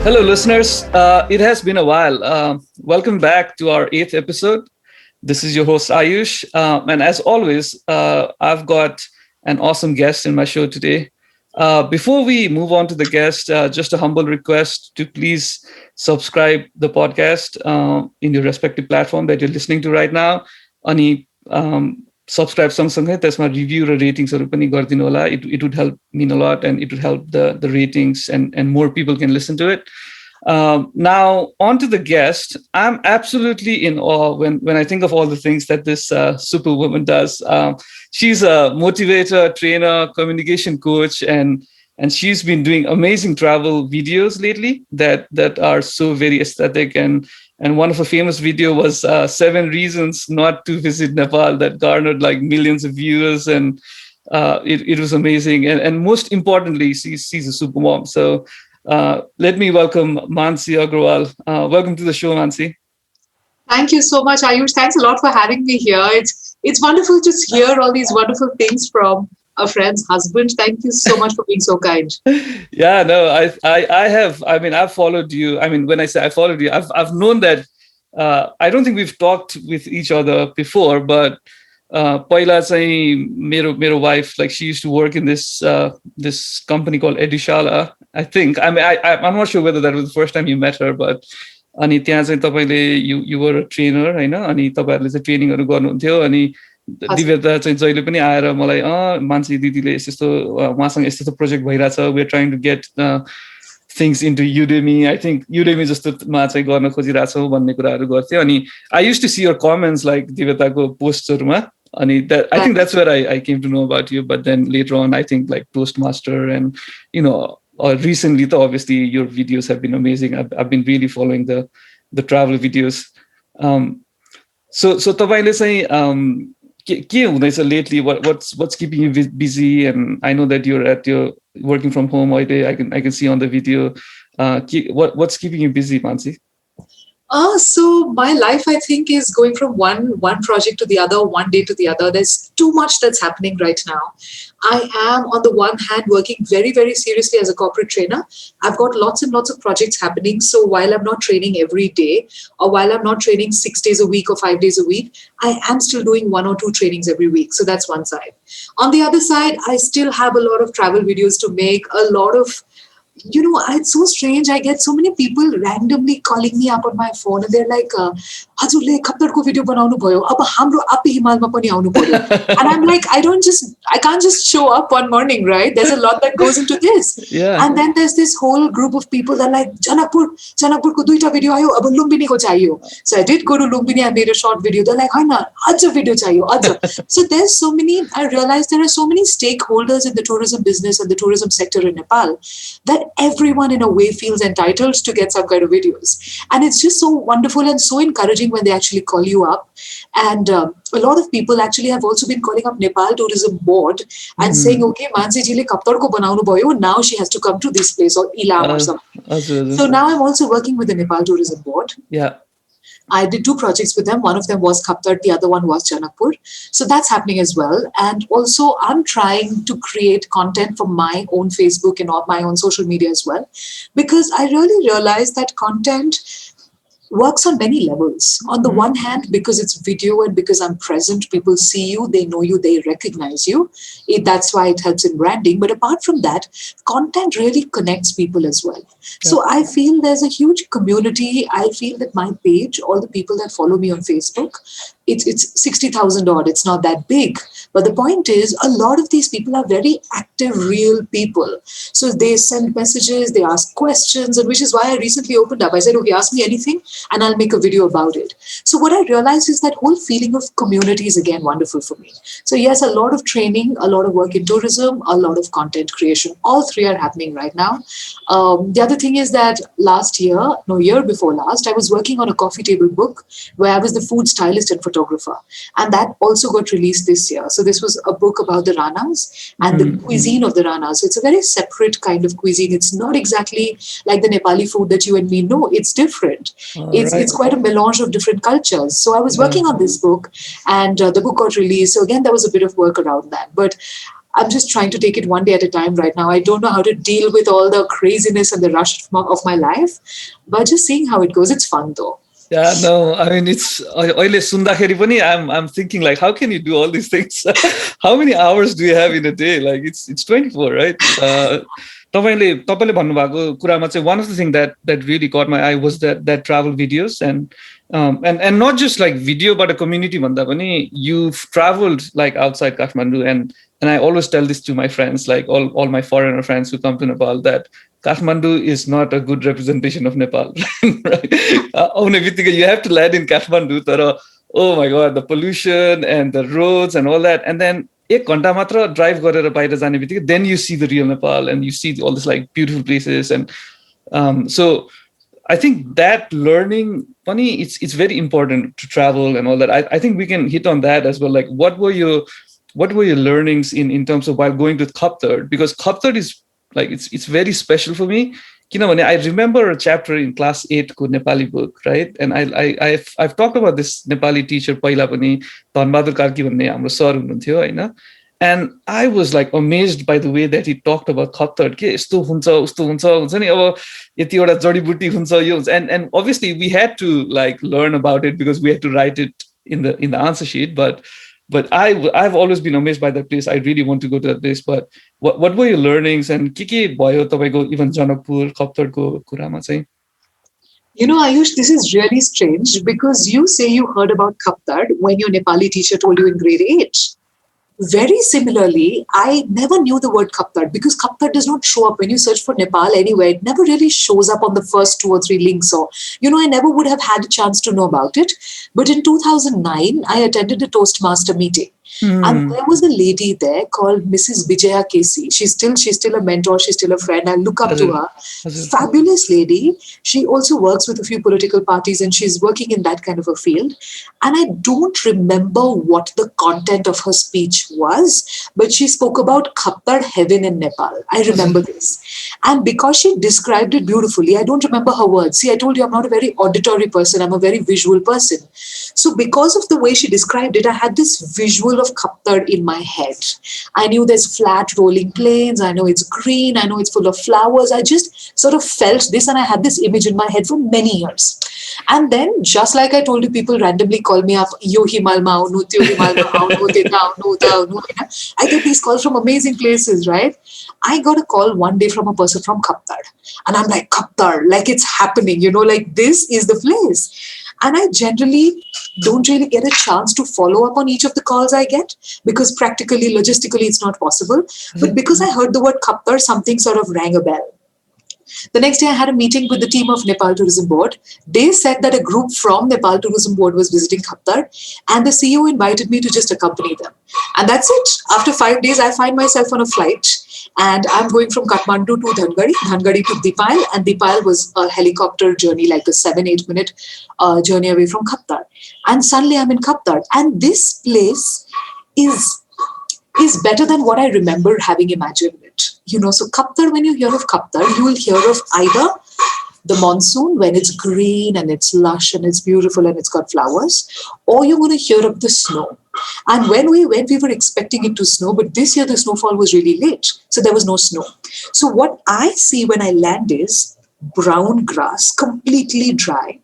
Hello, listeners. It has been a while. Welcome back to our eighth episode. This is your host, Ayush. And as always, I've got an awesome guest in my show today. Before we move on to the guest, just a humble request to please subscribe the podcast in your respective platform that you're listening to right now. Ani subscribe सँगसँगै त्यसमा review र ratings पनि गरिदिनु होला. It would help mean a lot, and it would help the ratings, and more people can listen to it. Now, on to the guest. I'm absolutely in awe when I think of all the things that this superwoman does. She's a motivator, trainer, communication coach, and she's been doing amazing travel videos lately that are so very aesthetic. And one of her famous video was 7 reasons not to visit Nepal that garnered like millions of views, and it was amazing. And most importantly, she's a super mom. So let me welcome Mansi Agrawal. Welcome to the show, Mansi. Thank you so much, Ayush. Thanks a lot for having me here. It's wonderful to hear all these wonderful things from a friend's husband. Thank you so much for being so kind. Yeah, no, I have. I mean, I've followed you. I mean, when I say I followed you, I've known that. I don't think we've talked with each other before, but पहिला चाहिँ मेरो wife, like she used to work in this company called Edushala. I think. I mean, I'm not sure whether that was the first time you met her, but अनि त्यहाँ चाहिँ तपाईँले you were a trainer, हैन? अनि तपाईहरुले चाहिँ ट्रेनिङहरु गर्नुहुन्थ्यो, अनि दिव्यता चाहिँ जहिले पनि आएर मलाई मान्छे दिदीले यस्तो उहाँसँग यस्तो project भइराछ, we are trying to get things into Udemy. I think Udemy जस्तोमा चाहिँ गर्न खोजिराछौँ भन्ने कुराहरु गर्थ्यो. अनि I used to see your comments like दिव्यताको पोस्टहरुमा, अनि that I think that's where I came to know about you. But then later on, I think like Toastmaster and recently, though, obviously your videos have been amazing. I've been really following the travel videos. So तपाईले चाहिँ के हुँदैछ lately? What's keeping you busy? And I know that you're working from home all day. I can see on the video. What's keeping you busy, Mansi? So my life, I think, is going from one project to the other, one day to the other. There's too much that's happening right now. I am, on the one hand, working very, very seriously as a corporate trainer. I've got lots and lots of projects happening. So while I'm not training every day, or while I'm not training 6 days a week or 5 days a week, I am still doing 1 or 2 trainings every week. So that's one side. On the other side, I still have a lot of travel videos to make, a lot of it's so strange. I get so many people randomly calling me up on my phone, and they're like, "Hazurle khaptarko video बनाउनु भयो. अब हाम्रो आपे हिमालमा पनि आउनु पर्यो." And I'm like, I can't just show up one morning, right? There's a lot that goes into this. Yeah. And then there's this whole group of people that are like, Janakpur ko 2 video आयो, अब Lumbini ko चाहियो. So I did go to Lumbini. I made a short video. They're like, "हैन, अझ video चाहियो, अझ." So there's so many. I realized there are so many stakeholders in the tourism business and the tourism sector in Nepal that everyone in a way feels entitled to get some kind of videos. And it's just so wonderful and so encouraging when they actually call you up. And a lot of people actually have also been calling up Nepal Tourism Board and saying, "Okay, Mansi ji le kaptar ko banaunu bhayo. Now she has to come to this place or Ilam or something." So now I'm also working with the Nepal Tourism Board. Yeah. I did 2 projects with them. One of them was Khaptar, the other one was Janakpur. So that's happening as well. And also I'm trying to create content for my own Facebook and all my own social media as well, because I really realized that content works on many levels. On the one hand, because it's video and because I'm present, people see you, they know you, they recognize you. That's why it helps in branding. But apart from that, content really connects people as well. Yeah. So I feel there's a huge community. I feel that my page, all the people that follow me on Facebook, it's 60,000 odd. It's not that big. But the point is, a lot of these people are very active, real people. So they send messages, they ask questions, and which is why I recently opened up. I said, "Okay, ask me anything and I'll make a video about it." So what I realized is that whole feeling of community is again wonderful for me. So yes, a lot of training, a lot of work in tourism, a lot of content creation. All 3 are happening right now. The other thing is that year before last, I was working on a coffee table book where I was the food stylist and photographer. And that also got released this year. So this was a book about the Ranas and the cuisine of the Ranas. So it's a very separate kind of cuisine. It's not exactly like the Nepali food that you and me know. It's different. It's quite a melange of different cultures. So I was working on this book, and the book got released. So again, there was a bit of work around that. But I'm just trying to take it one day at a time right now. I don't know how to deal with all the craziness and the rush of my life, but just seeing how it goes. It's fun though. Yeah, no, I mean, it's I'm thinking like, how can you do all these things? How many hours do you have in a day? Like it's 24, right? तपाईँले भन्नुभएको कुरामा चाहिँ one of the things that really caught my eye was that travel videos and not just like video but a community भन्दा पनि you've traveled like outside Kathmandu and I always tell this to my friends, like all my foreigner friends who come to Nepal, that Kathmandu is not a good representation of Nepal. Right? You have to land in Kathmandu, oh my God, the pollution and the roads and all that, and then एक घण्टा मात्र drive गरेर बाहिर जाने बित्तिकै then you see the real Nepal and you see all this like beautiful places and so I think that learning funny it's very important to travel and all that. I think we can hit on that as well. Like what were your learnings in terms of while going to Khaptad, because Khaptad is like it's very special for me. I remember a chapter in class 8 ko Nepali book, right? And I've talked about this Nepali teacher पहिला पनि धनबहादुर कार्की भन्ने हाम्रो sir हुनुहुन्थ्यो हैन, and I was like amazed by the way that he talked about Khaptad के यस्तो हुन्छ उस्तो हुन्छ नि, अब यतिवटा जडीबुटी हुन्छ यो हुन्छ, and obviously we had to like learn about it because we had to write it in the answer sheet, but I've always been amazed by that place. I really want to go to that place. But what were your learnings and के भयो तपाईको even Janakpur Khaptad को कुरामा चाहिँ? Ayush, this is really strange because you say you heard about Khaptad when your Nepali teacher told you in grade 8. Very similarly, I never knew the word Khaptad because Khaptad does not show up when you search for Nepal anywhere. It never really shows up on the first 2 or 3 links. So, I never would have had a chance to know about it. But in 2009, I attended a Toastmaster meeting. And there was a lady there called Mrs. Vijaya Casey. She's still a mentor. She's still a friend. I look up to her. Fabulous lady. She also works with a few political parties and she's working in that kind of a field. And I don't remember what the content of her speech was, but she spoke about Khaptad heaven in Nepal. I remember this. And because she described it beautifully, I don't remember her words. See, I told you I'm not a very auditory person. I'm a very visual person. So because of the way she described it, I had this visual of Khaptad in my head. I knew there's flat rolling plains. I know it's green. I know it's full of flowers. I just sort of felt this and I had this image in my head for many years. And then, just like I told you, people randomly call me up, Yo Himal Mao, Nutyo Himal Mao, I get these calls from amazing places, right? I got a call one day from a person from Khaptad. And I'm like, Khaptad, like it's happening, like this is the place. And I generally don't really get a chance to follow up on each of the calls I get because practically, logistically, it's not possible. But because I heard the word Khaptad, something sort of rang a bell. The next day, I had a meeting with the team of Nepal Tourism Board. They said that a group from Nepal Tourism Board was visiting Khaptad, and the CEO invited me to just accompany them. And that's it. After 5 days, I find myself on a flight, and I'm going from Kathmandu to Dhangadi to Deepayal, and Deepayal was a helicopter journey, like a 7-8 minute journey away from Khaptad. And suddenly, I'm in Khaptad, and this place is better than what I remember having imagined it. So Khaptad, when you hear of Khaptad, you will hear of either the monsoon when it's green and it's lush and it's beautiful and it's got flowers, or you're going to hear of the snow. And when we went, we were expecting it to snow, but this year the snowfall was really late, so there was no snow. So what I see when I land is brown grass, completely dry.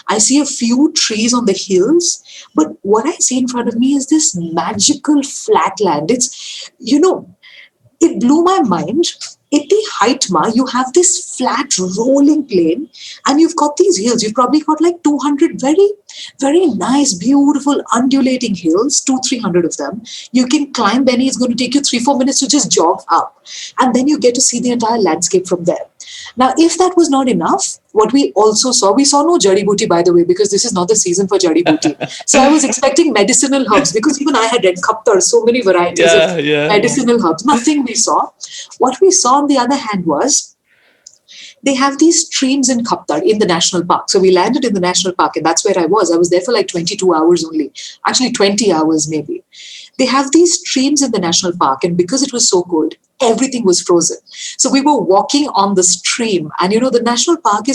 I see a few trees on the hills, but what I see in front of me is this magical flat land. It's, it blew my mind. At the height, you have this flat rolling plain and you've got these hills. You've probably got like 200 very, very nice, beautiful, undulating hills, 200-300 of them. You can climb any. It's going to take you 3-4 minutes to just jog up. And then you get to see the entire landscape from there. Now, if that was not enough, what we also saw, we saw no Jadi Booty, by the way, because this is not the season for Jadi Booty. So I was expecting medicinal herbs because even I had read Khaptad, so many varieties of medicinal herbs. Nothing we saw. What we saw, on the other hand, was they have these streams in Khaptad in the national park. So we landed in the national park, and that's where I was. I was there for like 22 hours only. Actually, 20 hours maybe. They have these streams in the national park, and because it was so cold, everything was frozen. So we were walking on the stream, and the national park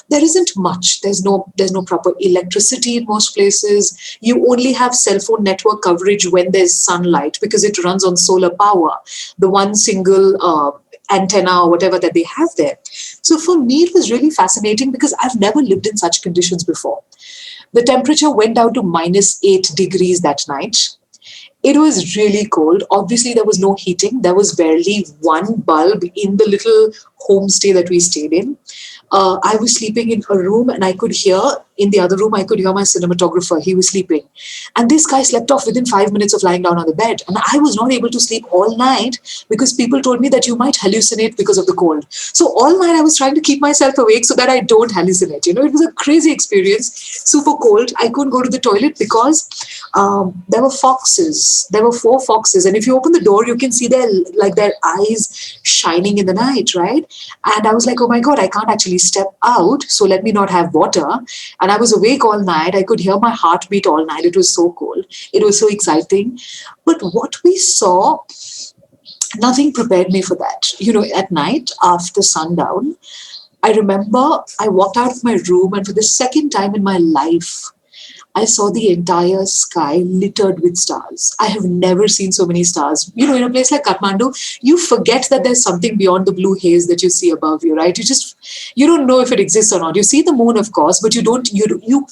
there isn't much. There's no proper electricity in most places. You only have cell phone network coverage when there's sunlight, because it runs on solar power, the one single antenna or whatever that they have there. So for me, it was really fascinating because I've never lived in such conditions before. The temperature went down to -8 degrees that night. It was really cold. Obviously, there was no heating. There was barely one bulb in the little homestay that we stayed in. I was sleeping in a room, and in the other room, I could hear my cinematographer. He was sleeping. And this guy slept off within 5 minutes of lying down on the bed. And I was not able to sleep all night because people told me that you might hallucinate because of the cold. So all night I was trying to keep myself awake so that I don't hallucinate. It was a crazy experience, super cold. I couldn't go to the toilet because there were foxes. There were 4 foxes. And if you open the door, you can see their eyes shining in the night, right? And I was like, oh my God, I can't actually step out. So let me not have water. And I was awake all night. I could hear my heartbeat all night. It was so cold. It was so exciting. But what we saw, nothing prepared me for that. At night after sundown, I remember I walked out of my room, and for the second time in my life, I saw the entire sky littered with stars. I have never seen so many stars. In a place like Kathmandu, you forget that there's something beyond the blue haze that you see above you, right? You don't know if it exists or not. You see the moon, of course, but you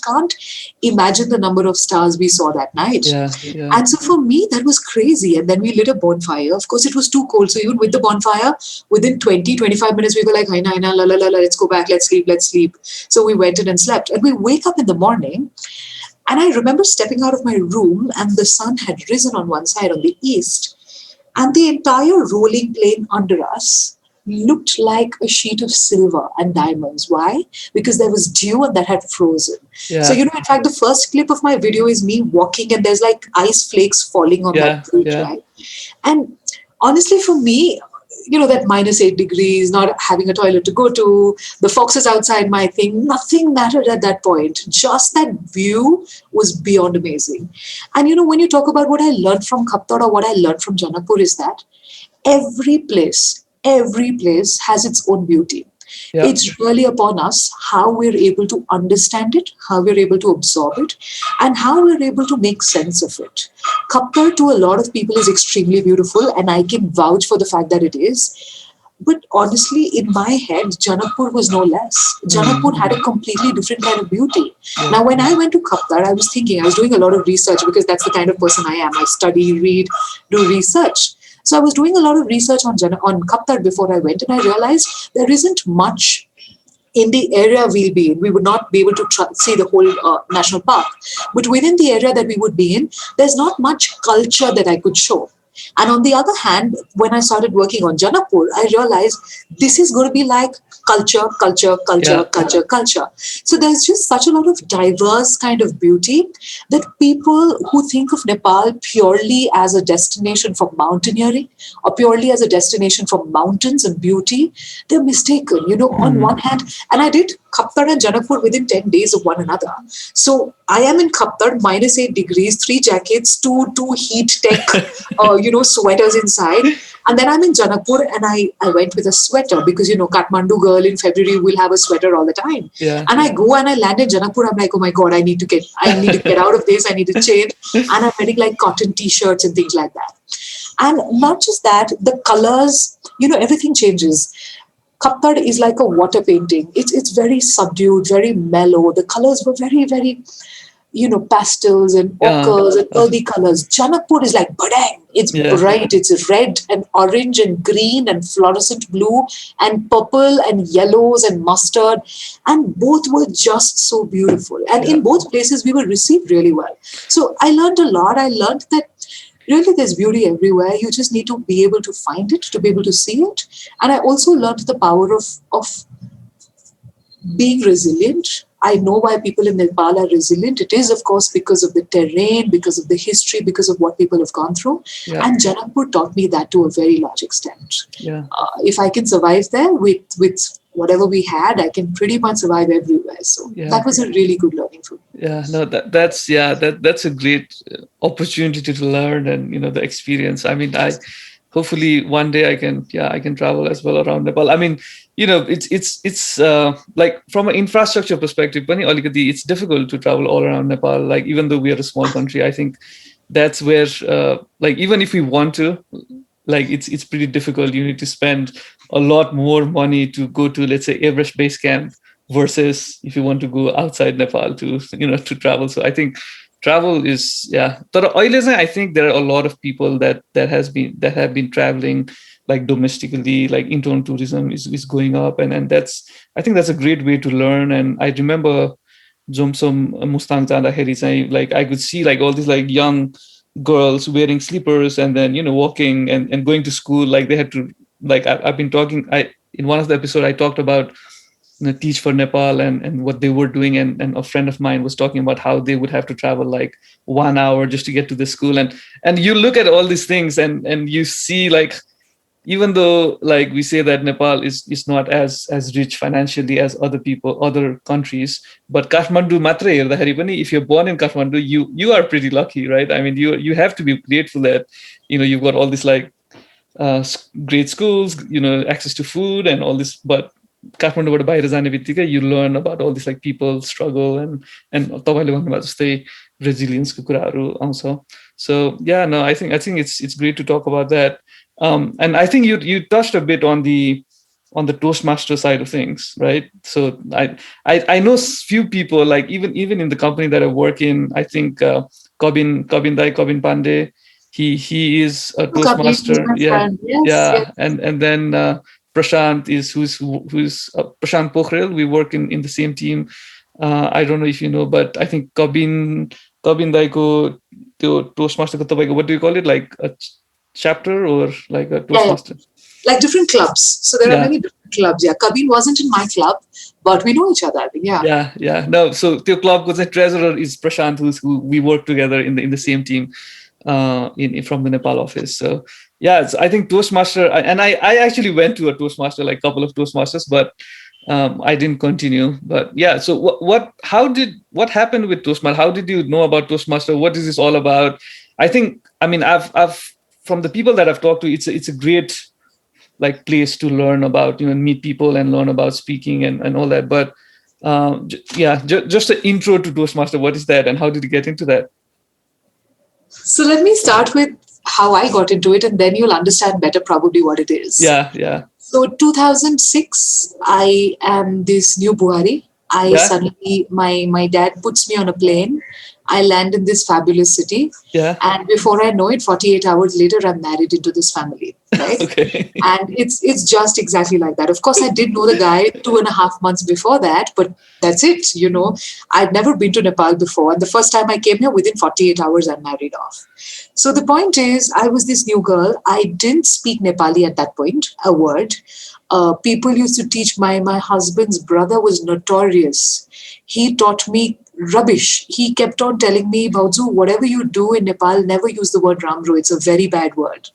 can't imagine the number of stars we saw that night. Yeah, yeah. And so for me, that was crazy. And then we lit a bonfire. Of course, it was too cold. So even with the bonfire, within 20-25 minutes, we were like, Haina, Haina, la, la, la, la, let's go back, let's sleep. So we went in and slept. And we wake up in the morning, and I remember stepping out of my room, and the sun had risen on one side, on the east, and the entire rolling plain under us looked like a sheet of silver and diamonds. Why? Because there was dew and that had frozen. Yeah. So, in fact, the first clip of my video is me walking, and there's like ice flakes falling on that bridge, right? And honestly, for me, that -8 degrees, not having a toilet to go to, the foxes outside my thing, nothing mattered at that point. Just that view was beyond amazing. And, when you talk about what I learned from Khaptar or what I learned from Janakpur, is that every place has its own beauty. Yeah. It's really upon us how we're able to understand it, how we're able to absorb it, and how we're able to make sense of it. Khaptar to a lot of people is extremely beautiful, and I can vouch for the fact that it is. But honestly, in my head, Janakpur was no less. Janakpur had a completely different kind of beauty. Yeah. Now, when I went to Khaptar, I was doing a lot of research because that's the kind of person I am. I study, read, do research. So I was doing a lot of research on Khaptar before I went, and I realized there isn't much in the area we'll be in. We would not be able to see the whole national park. But within the area that we would be in, there's not much culture that I could show. And on the other hand, when I started working on Janakpur, I realized this is going to be like culture. So there's just such a lot of diverse kind of beauty that people who think of Nepal purely as a destination for mountaineering or purely as a destination for mountains and beauty, they're mistaken. On one hand, and I did Khaptar and Janakpur within 10 days of one another. So I am in Khaptar, -8 degrees, 3 jackets, two heat tech, sweaters inside. And then I'm in Janakpur, and I went with a sweater because, Kathmandu girl in February will have a sweater all the time. Yeah. And I go and I land in Janakpur. I'm like, oh my God, I need to get out of this. I need to change. And I'm wearing like cotton t-shirts and things like that. And not just that, the colors, everything changes. Khaptar is like a water painting. It's very subdued, very mellow. The colors were very, very, pastels and ochres and earthy colors. Janakpur is like badang. It's bright. It's red and orange and green and fluorescent blue and purple and yellows and mustard. And both were just so beautiful. And in both places, we were received really well. So I learned a lot. I learned that really there's beauty everywhere. You just need to be able to find it, to be able to see it. And I also learned the power of being resilient. I know why people in Nepal are resilient. It is, of course, because of the terrain, because of the history, because of what people have gone through. Yeah. And Janakpur taught me that to a very large extent. Yeah. If I can survive there with whatever we had, I can pretty much survive everywhere. So that was a really good learning for me. Yeah, no, that's a great opportunity to learn and, the experience. I mean, I hopefully one day I can travel as well around Nepal. I mean, it's like from an infrastructure perspective, it's difficult to travel all around Nepal. Like even though we are a small country, I think that's where like even if we want to, like it's pretty difficult. You need to spend a lot more money to go to, let's say, Everest Base Camp versus if you want to go outside Nepal to to travel. So I think travel is But I think there are a lot of people that have been traveling like domestically, like internal tourism is going up, and that's I think that's a great way to learn. And I remember Jomsom Mustang जाँदाखेरि चाहिँ like I could see like all these like young girls wearing slippers and then walking and going to school. Like they had to like I've been talking in one of the episodes I talked about Teach for Nepal and what they were doing, and a friend of mine was talking about how they would have to travel like 1 hour just to get to the school. And you look at all these things and you see like, even though like we say that Nepal is not as rich financially as other countries, but Kathmandu matra herdakheri pani, if you're born in Kathmandu, you are pretty lucky, right? I mean, you have to be grateful that you've got all this like great schools, access to food and all this. But काठमाडौँबाट बाहिर जाने बित्तिकै you learn about all this like people struggle and तपाईले भन्नुभएको जस्तै resilience को कुराहरू आउँछ. So yeah, no, I think it's great to talk about that. And I think you touched a bit on the Toastmaster side of things, right? So I know few people, like even in the company that I work in, I think Kobin Pandey, he is a Toastmaster. Yes, yes. And then Prashant who's Prashant Pokhrel. We work in the same team. I don't know if you know, but I think Kabin Daiko Toastmaster, what do you call it? Like a chapter or like a Toastmaster? Yeah. Like different clubs. So there are many different clubs. Yeah, Kabin wasn't in my club, but we know each other, I think. Yeah. Yeah. No, so the club was the treasurer is Prashant, who we work together in the same team from the Nepal office. So yeah, I think Toastmaster, and I actually went to a Toastmaster, like a couple of Toastmasters, but I didn't continue. But yeah, so what happened with Toastmaster? How did you know about Toastmaster? What is this all about? I've from the people that I've talked to, it's a great like place to learn about, meet people and learn about speaking and all that. But just an intro to Toastmaster. What is that, and how did you get into that? So let me start with how I got into it, and then you'll understand better probably what it is. Yeah. So 2006, I am this new Buhari. Suddenly, my dad puts me on a plane. I land in this fabulous city. Yeah. And before I know it, 48 hours later, I'm married into this family. Right? Okay. And it's just exactly like that. Of course, I did know the guy 2.5 months before that, but that's it. I'd never been to Nepal before. And the first time I came here, within 48 hours, I'm married off. So the point is, I was this new girl. I didn't speak Nepali at that point, a word. People used to teach my husband's brother was notorious. He taught me rubbish. He kept on telling me, Bauzu, whatever you do in Nepal, never use the word Ramro. It's a very bad word.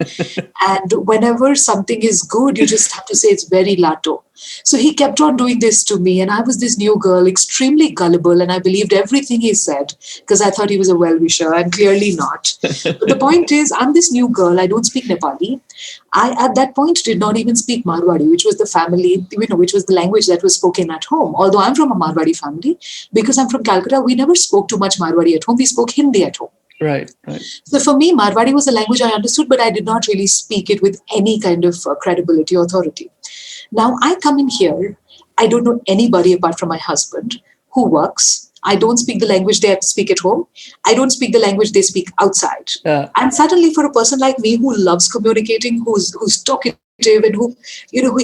And whenever something is good, you just have to say it's very lato. So he kept on doing this to me. And I was this new girl, extremely gullible. And I believed everything he said because I thought he was a well-wisher, and clearly not. But the point is, I'm this new girl. I don't speak Nepali. I, at that point, did not even speak Marwari, which was the family, which was the language that was spoken at home. Although I'm from a Marwari family, because I'm from Calcutta, we never spoke too much Marwari at home. We spoke Hindi at home. Right. So for me, Marwari was a language I understood, but I did not really speak it with any kind of credibility or authority. Now I come in here. I don't know anybody apart from my husband who works. I don't speak the language they speak at home. I don't speak the language they speak outside. Yeah. And suddenly, for a person like me who loves communicating, who's talkative, and who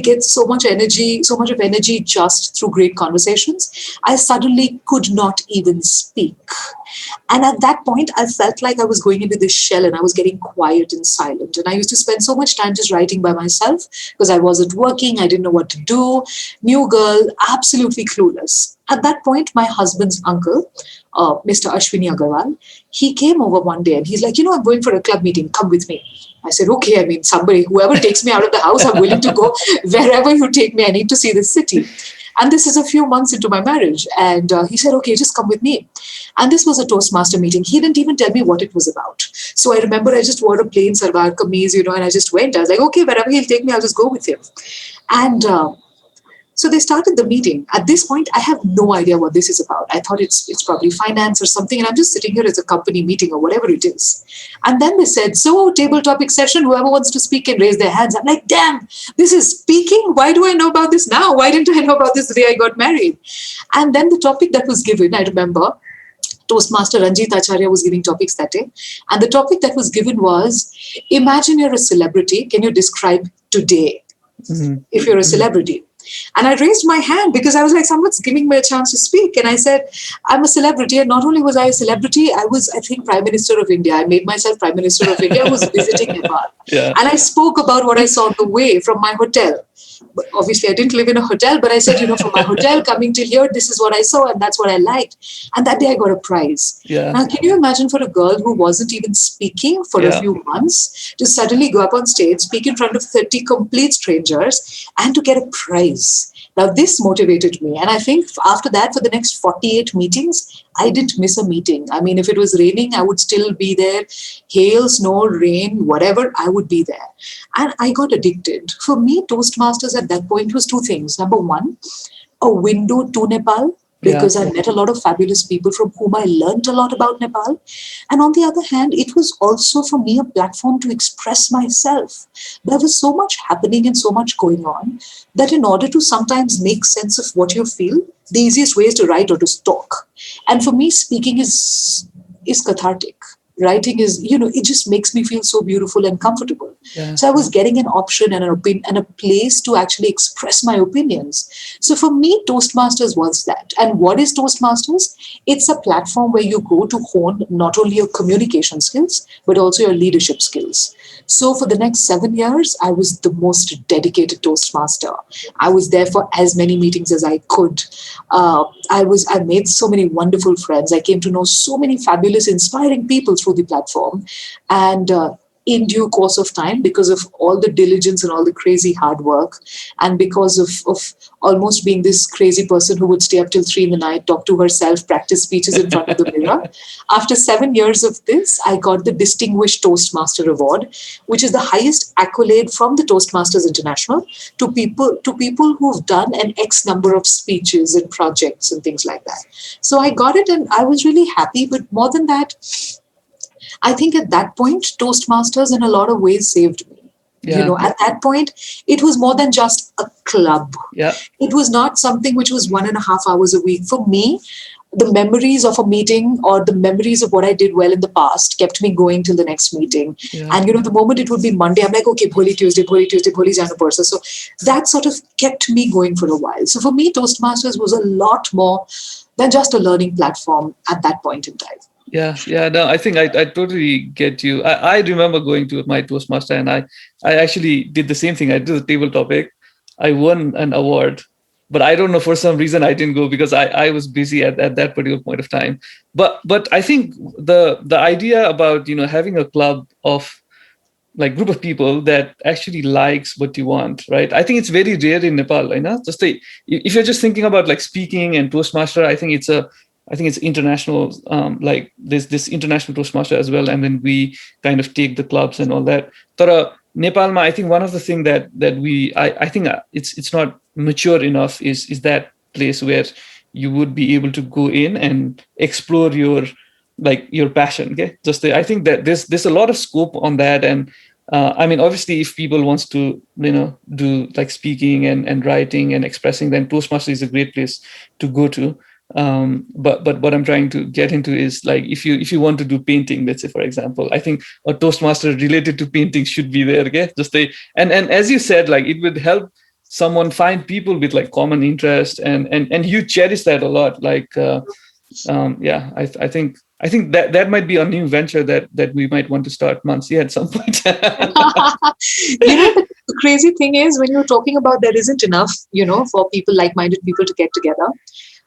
gets so much of energy just through great conversations, I suddenly could not even speak. And at that point, I felt like I was going into this shell and I was getting quiet and silent. And I used to spend so much time just writing by myself because I wasn't working. I didn't know what to do. New girl, absolutely clueless. At that point, my husband's uncle, Mr. Ashwini Agarwal, he came over one day and he's like, I'm going for a club meeting. Come with me. I said, okay, whoever takes me out of the house, I'm willing to go wherever you take me. I need to see the city. And this is a few months into my marriage. And he said, okay, just come with me. And this was a Toastmaster meeting. He didn't even tell me what it was about. So I remember I just wore a plain salwar kameez, and I just went. I was like, okay, wherever he'll take me, I'll just go with him. And so they started the meeting. At this point, I have no idea what this is about. I thought it's probably finance or something, and I'm just sitting here as a company meeting or whatever it is. And then they said, so table topic session, whoever wants to speak can raise their hands. I'm like, damn, this is speaking? Why do I know about this now? Why didn't I know about this the day I got married? And then the topic that was given, I remember, Toastmaster Ranjit Acharya was giving topics that day. And the topic that was given was, imagine you're a celebrity. Can you describe today if you're a celebrity? And I raised my hand because I was like, someone's giving me a chance to speak. And I said, I'm a celebrity. And not only was I a celebrity, I was, I think, Prime Minister of India. I made myself Prime Minister of India. I was visiting Nepal. Yeah. And I spoke about what I saw on the way from my hotel. But obviously, I didn't live in a hotel, but I said, from my hotel coming till here, this is what I saw and that's what I liked. And that day I got a prize. Yeah. Now, can you imagine for a girl who wasn't even speaking for a few months to suddenly go up on stage, speak in front of 30 complete strangers and to get a prize? Now, this motivated me. And I think after that, for the next 48 meetings, I didn't miss a meeting. I mean, if it was raining, I would still be there. Hail, snow, rain, whatever, I would be there. And I got addicted. For me, Toastmasters at that point was two things. Number one, a window to Nepal, because I met a lot of fabulous people from whom I learned a lot about Nepal. And on the other hand, it was also for me a platform to express myself. There was so much happening and so much going on that in order to sometimes make sense of what you feel, the easiest way is to write or to talk. And for me, speaking is cathartic. Writing is, it just makes me feel so beautiful and comfortable. Yeah. So I was getting an option and a place to actually express my opinions. So for me, Toastmasters was that. And what is Toastmasters? It's a platform where you go to hone not only your communication skills, but also your leadership skills. So for the next 7 years, I was the most dedicated Toastmaster. I was there for as many meetings as I could. I made so many wonderful friends. I came to know so many fabulous, inspiring people through the platform. And in due course of time, because of all the diligence and all the crazy hard work, and because of almost being this crazy person who would stay up till 3 a.m, talk to herself, practice speeches in front of the mirror. After 7 years of this, I got the Distinguished Toastmaster Award, which is the highest accolade from the Toastmasters International to people who've done an X number of speeches and projects and things like that. So I got it and I was really happy. But more than that, I think at that point, Toastmasters in a lot of ways saved me. Yeah. At that point, it was more than just a club. Yeah. It was not something which was 1.5 hours a week. For me, the memories of a meeting or the memories of what I did well in the past kept me going till the next meeting. Yeah. And, the moment it would be Monday, I'm like, okay, Bholi Tuesday, Bholi Janu Parsa. So that sort of kept me going for a while. So for me, Toastmasters was a lot more than just a learning platform at that point in time. Yeah. No, I think I totally get you. I remember going to my Toastmaster and I actually did the same thing. I did the table topic. I won an award, but I don't know, for some reason I didn't go because I was busy at that particular point of time. But I think the idea about, having a club of like group of people that actually likes what you want, right? I think it's very rare in Nepal, right? Just if you're just thinking about like speaking and Toastmaster, I think it's international, like there's this international Toastmaster as well. And then we kind of take the clubs and all that. But Nepal, I think one of the things that I think it's not mature enough is that place where you would be able to go in and explore your passion. Okay, I think that there's a lot of scope on that. And obviously, if people wants to do like speaking and writing and expressing, then Toastmaster is a great place to go to. But what I'm trying to get into is like if you want to do painting, let's say, for example, I think a Toastmaster related to painting should be there. Okay, and as you said, like it would help someone find people with like common interest, and you cherish that a lot. Like I think that might be a new venture that we might want to start, Mansi, at some point. The crazy thing is when you're talking about there isn't enough, for people, like-minded people to get together.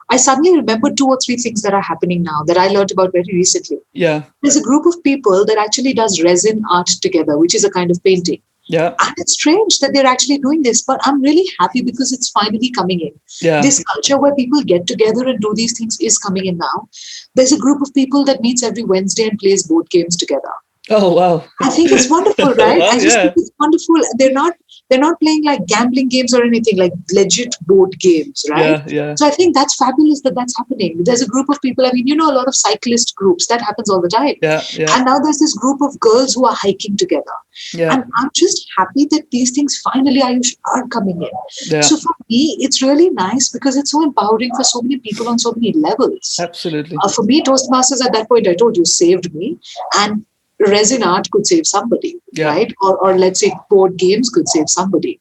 I suddenly remember 2 or 3 things that are happening now that I learned about very recently. Yeah. There's a group of people that actually does resin art together, which is a kind of painting. Yeah. And it's strange that they're actually doing this, but I'm really happy because it's finally coming in. Yeah. This culture where people get together and do these things is coming in now. There's a group of people that meets every Wednesday and plays board games together. Oh wow. I think it's wonderful, right? Wow, I just yeah. think it's wonderful. They're not playing like gambling games or anything, like legit board games, right? Yeah, yeah. So I think that's fabulous that that's happening. There's a group of people. I mean, a lot of cyclist groups that happens all the time. Yeah, yeah. And now there's this group of girls who are hiking together. Yeah. And I'm just happy that these things finally are coming in. Yeah. So for me, it's really nice because it's so empowering for so many people on so many levels. Absolutely. For me, Toastmasters at that point, I told you, saved me. And resin art could save somebody, Yeah. right? Or let's say board games could save somebody.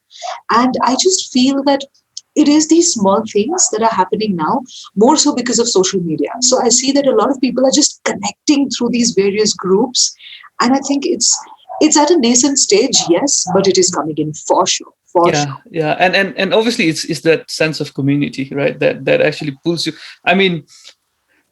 And I just feel that it is these small things that are happening now, more so because of social media. So I see that a lot of people are just connecting through these various groups. And I think it's at a nascent stage, yes, but it is coming in for sure. Yeah, yeah. And obviously it's that sense of community, right? That actually pulls you. I mean,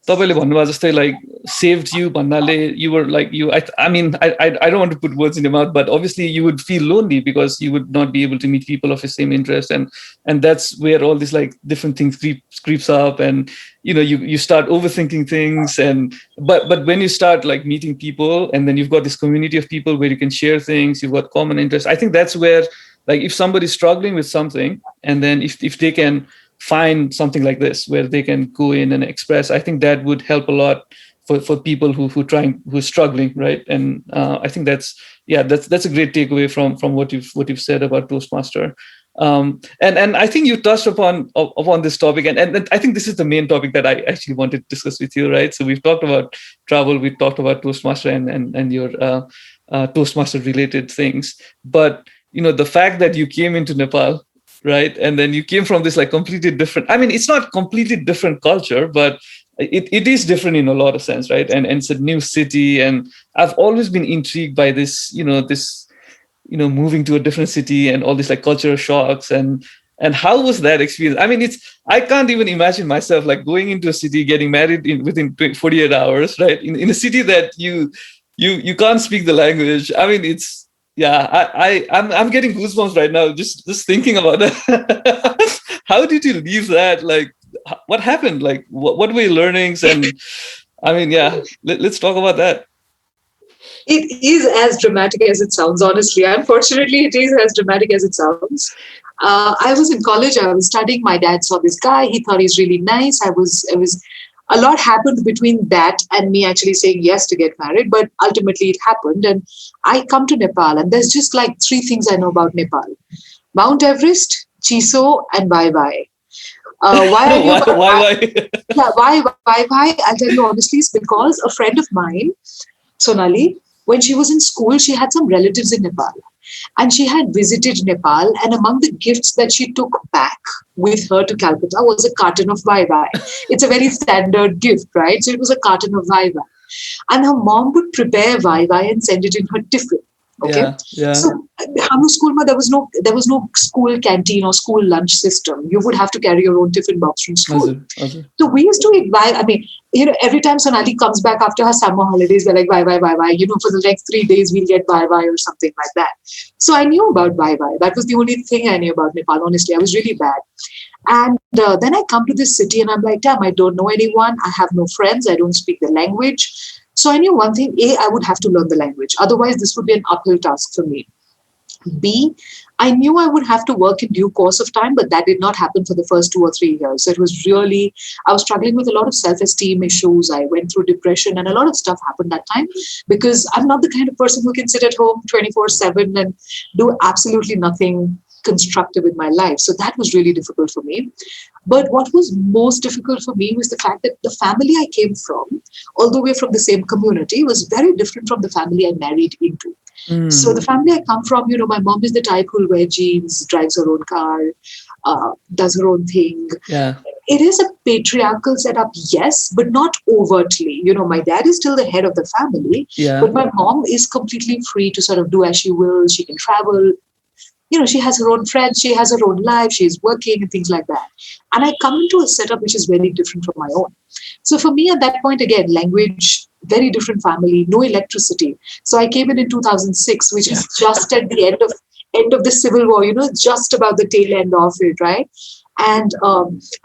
तपाईँले भन्नुभयो जस्तै like saved you भन्नाले you were like I mean I don't want to put words in your mouth, but obviously you would feel lonely because you would not be able to meet people of the same interest, and that's where all these like different things creeps up, and you start overthinking things, and but when you start like meeting people and then you've got this community of people where you can share things, you've got common interests. I think that's where, like, if somebody's struggling with something and then if they can find something like this where they can go in and express, I think that would help a lot for people who's struggling, right? And I think that's a great takeaway from what you've said about Toastmaster. And I think you touched upon this topic, and I think this is the main topic that I actually wanted to discuss with you, right? So we've talked about travel, we've talked about Toastmaster and your Toastmaster related things, but the fact that you came into Nepal, right? And then you came from this like completely different, I mean, it's not completely different culture, but it is different in a lot of sense, right? And it's a new city. And I've always been intrigued by this, moving to a different city and all these like cultural shocks. And how was that experience? I mean, I can't even imagine myself like going into a city, getting married within 48 hours, right? In a city that you can't speak the language. I mean, I'm getting goosebumps right now just thinking about that. How did you leave that? Like, what happened? Like, what were your learnings? And I mean, let's talk about that. It is as dramatic as it sounds, honestly. Unfortunately, it is as dramatic as it sounds. I was in college. I was studying. My dad saw this guy. He thought he's really nice. A lot happened between that and me actually saying yes to get married, but ultimately it happened. And I come to Nepal, and there's just like three things I know about Nepal: Mount Everest, Chiso, and Vai Vai. Why? Yeah, why? I'll tell you honestly, it's because a friend of mine, Sonali, when she was in school, she had some relatives in Nepal. And she had visited Nepal, and among the gifts that she took back with her to Calcutta was a carton of Vai Vai. It's a very standard gift, right? So it was a carton of Vai Vai. And her mom would prepare Vai Vai and send it in her tiffin. Okay. Yeah. So Hamu school, there was no school canteen or school lunch system. You would have to carry your own tiffin box from school. So we used to eat Vai. I mean, every time Sonali comes back after her summer holidays, we're like Vai Vai. For the next 3 days, we'll get Vai Vai or something like that. So I knew about Vai Vai. That was the only thing I knew about Nepal. Honestly, I was really bad. And then I come to this city and I'm like, damn, I don't know anyone. I have no friends. I don't speak the language. So I knew one thing: A, I would have to learn the language. Otherwise, this would be an uphill task for me. B, I knew I would have to work in due course of time, but that did not happen for the first 2 or 3 years. So it was really, I was struggling with a lot of self-esteem issues. I went through depression, and a lot of stuff happened that time because I'm not the kind of person who can sit at home 24/7 and do absolutely nothing constructive in my life. So that was really difficult for me. But what was most difficult for me was the fact that the family I came from, although we're from the same community, was very different from the family I married into. So the family I come from, my mom is the type who'll wear jeans, drives her own car, does her own thing. Yeah. It is a patriarchal setup, yes, but not overtly. My dad is still the head of the family, but my mom is completely free to sort of do as she will. She can travel. she has her own friends, she has her own life, she's working and things like that. And I come into a setup which is very different from my own. So for me at that point, again, language, very different family, no electricity. So I came in 2006, which is just at the end of the Civil War, just about the tail end of it, right? And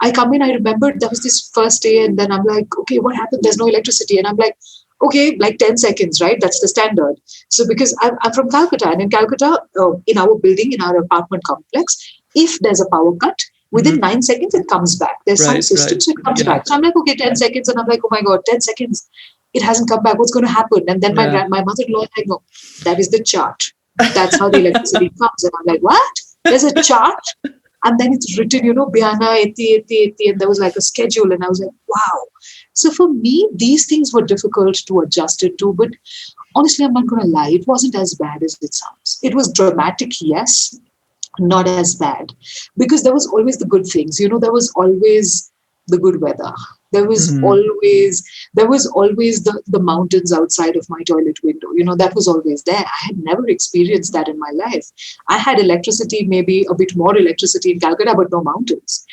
I come in, I remember that was this first day, and then I'm like, okay, what happened? There's no electricity. And I'm like, okay, like 10 seconds, right? That's the standard. So because I'm from Calcutta, and in Calcutta, in our building, in our apartment complex, if there's a power cut, within 9 seconds, it comes back. There's some system, so it comes back. So I'm like, okay, 10 seconds. And I'm like, oh my God, 10 seconds. It hasn't come back. What's going to happen? And then my mother-in-law is like, no, that is the chart. That's how the electricity comes. And I'm like, what? There's a chart? And then it's written, Bihana, eti, and there was like a schedule. And I was like, wow. So for me, these things were difficult to adjust it to. But honestly, I'm not going to lie. It wasn't as bad as it sounds. It was dramatic, yes, not as bad. Because there was always the good things. There was always the good weather. There was always the mountains outside of my toilet window. That was always there. I had never experienced that in my life. I had electricity, maybe a bit more electricity in Calcutta, but no mountains.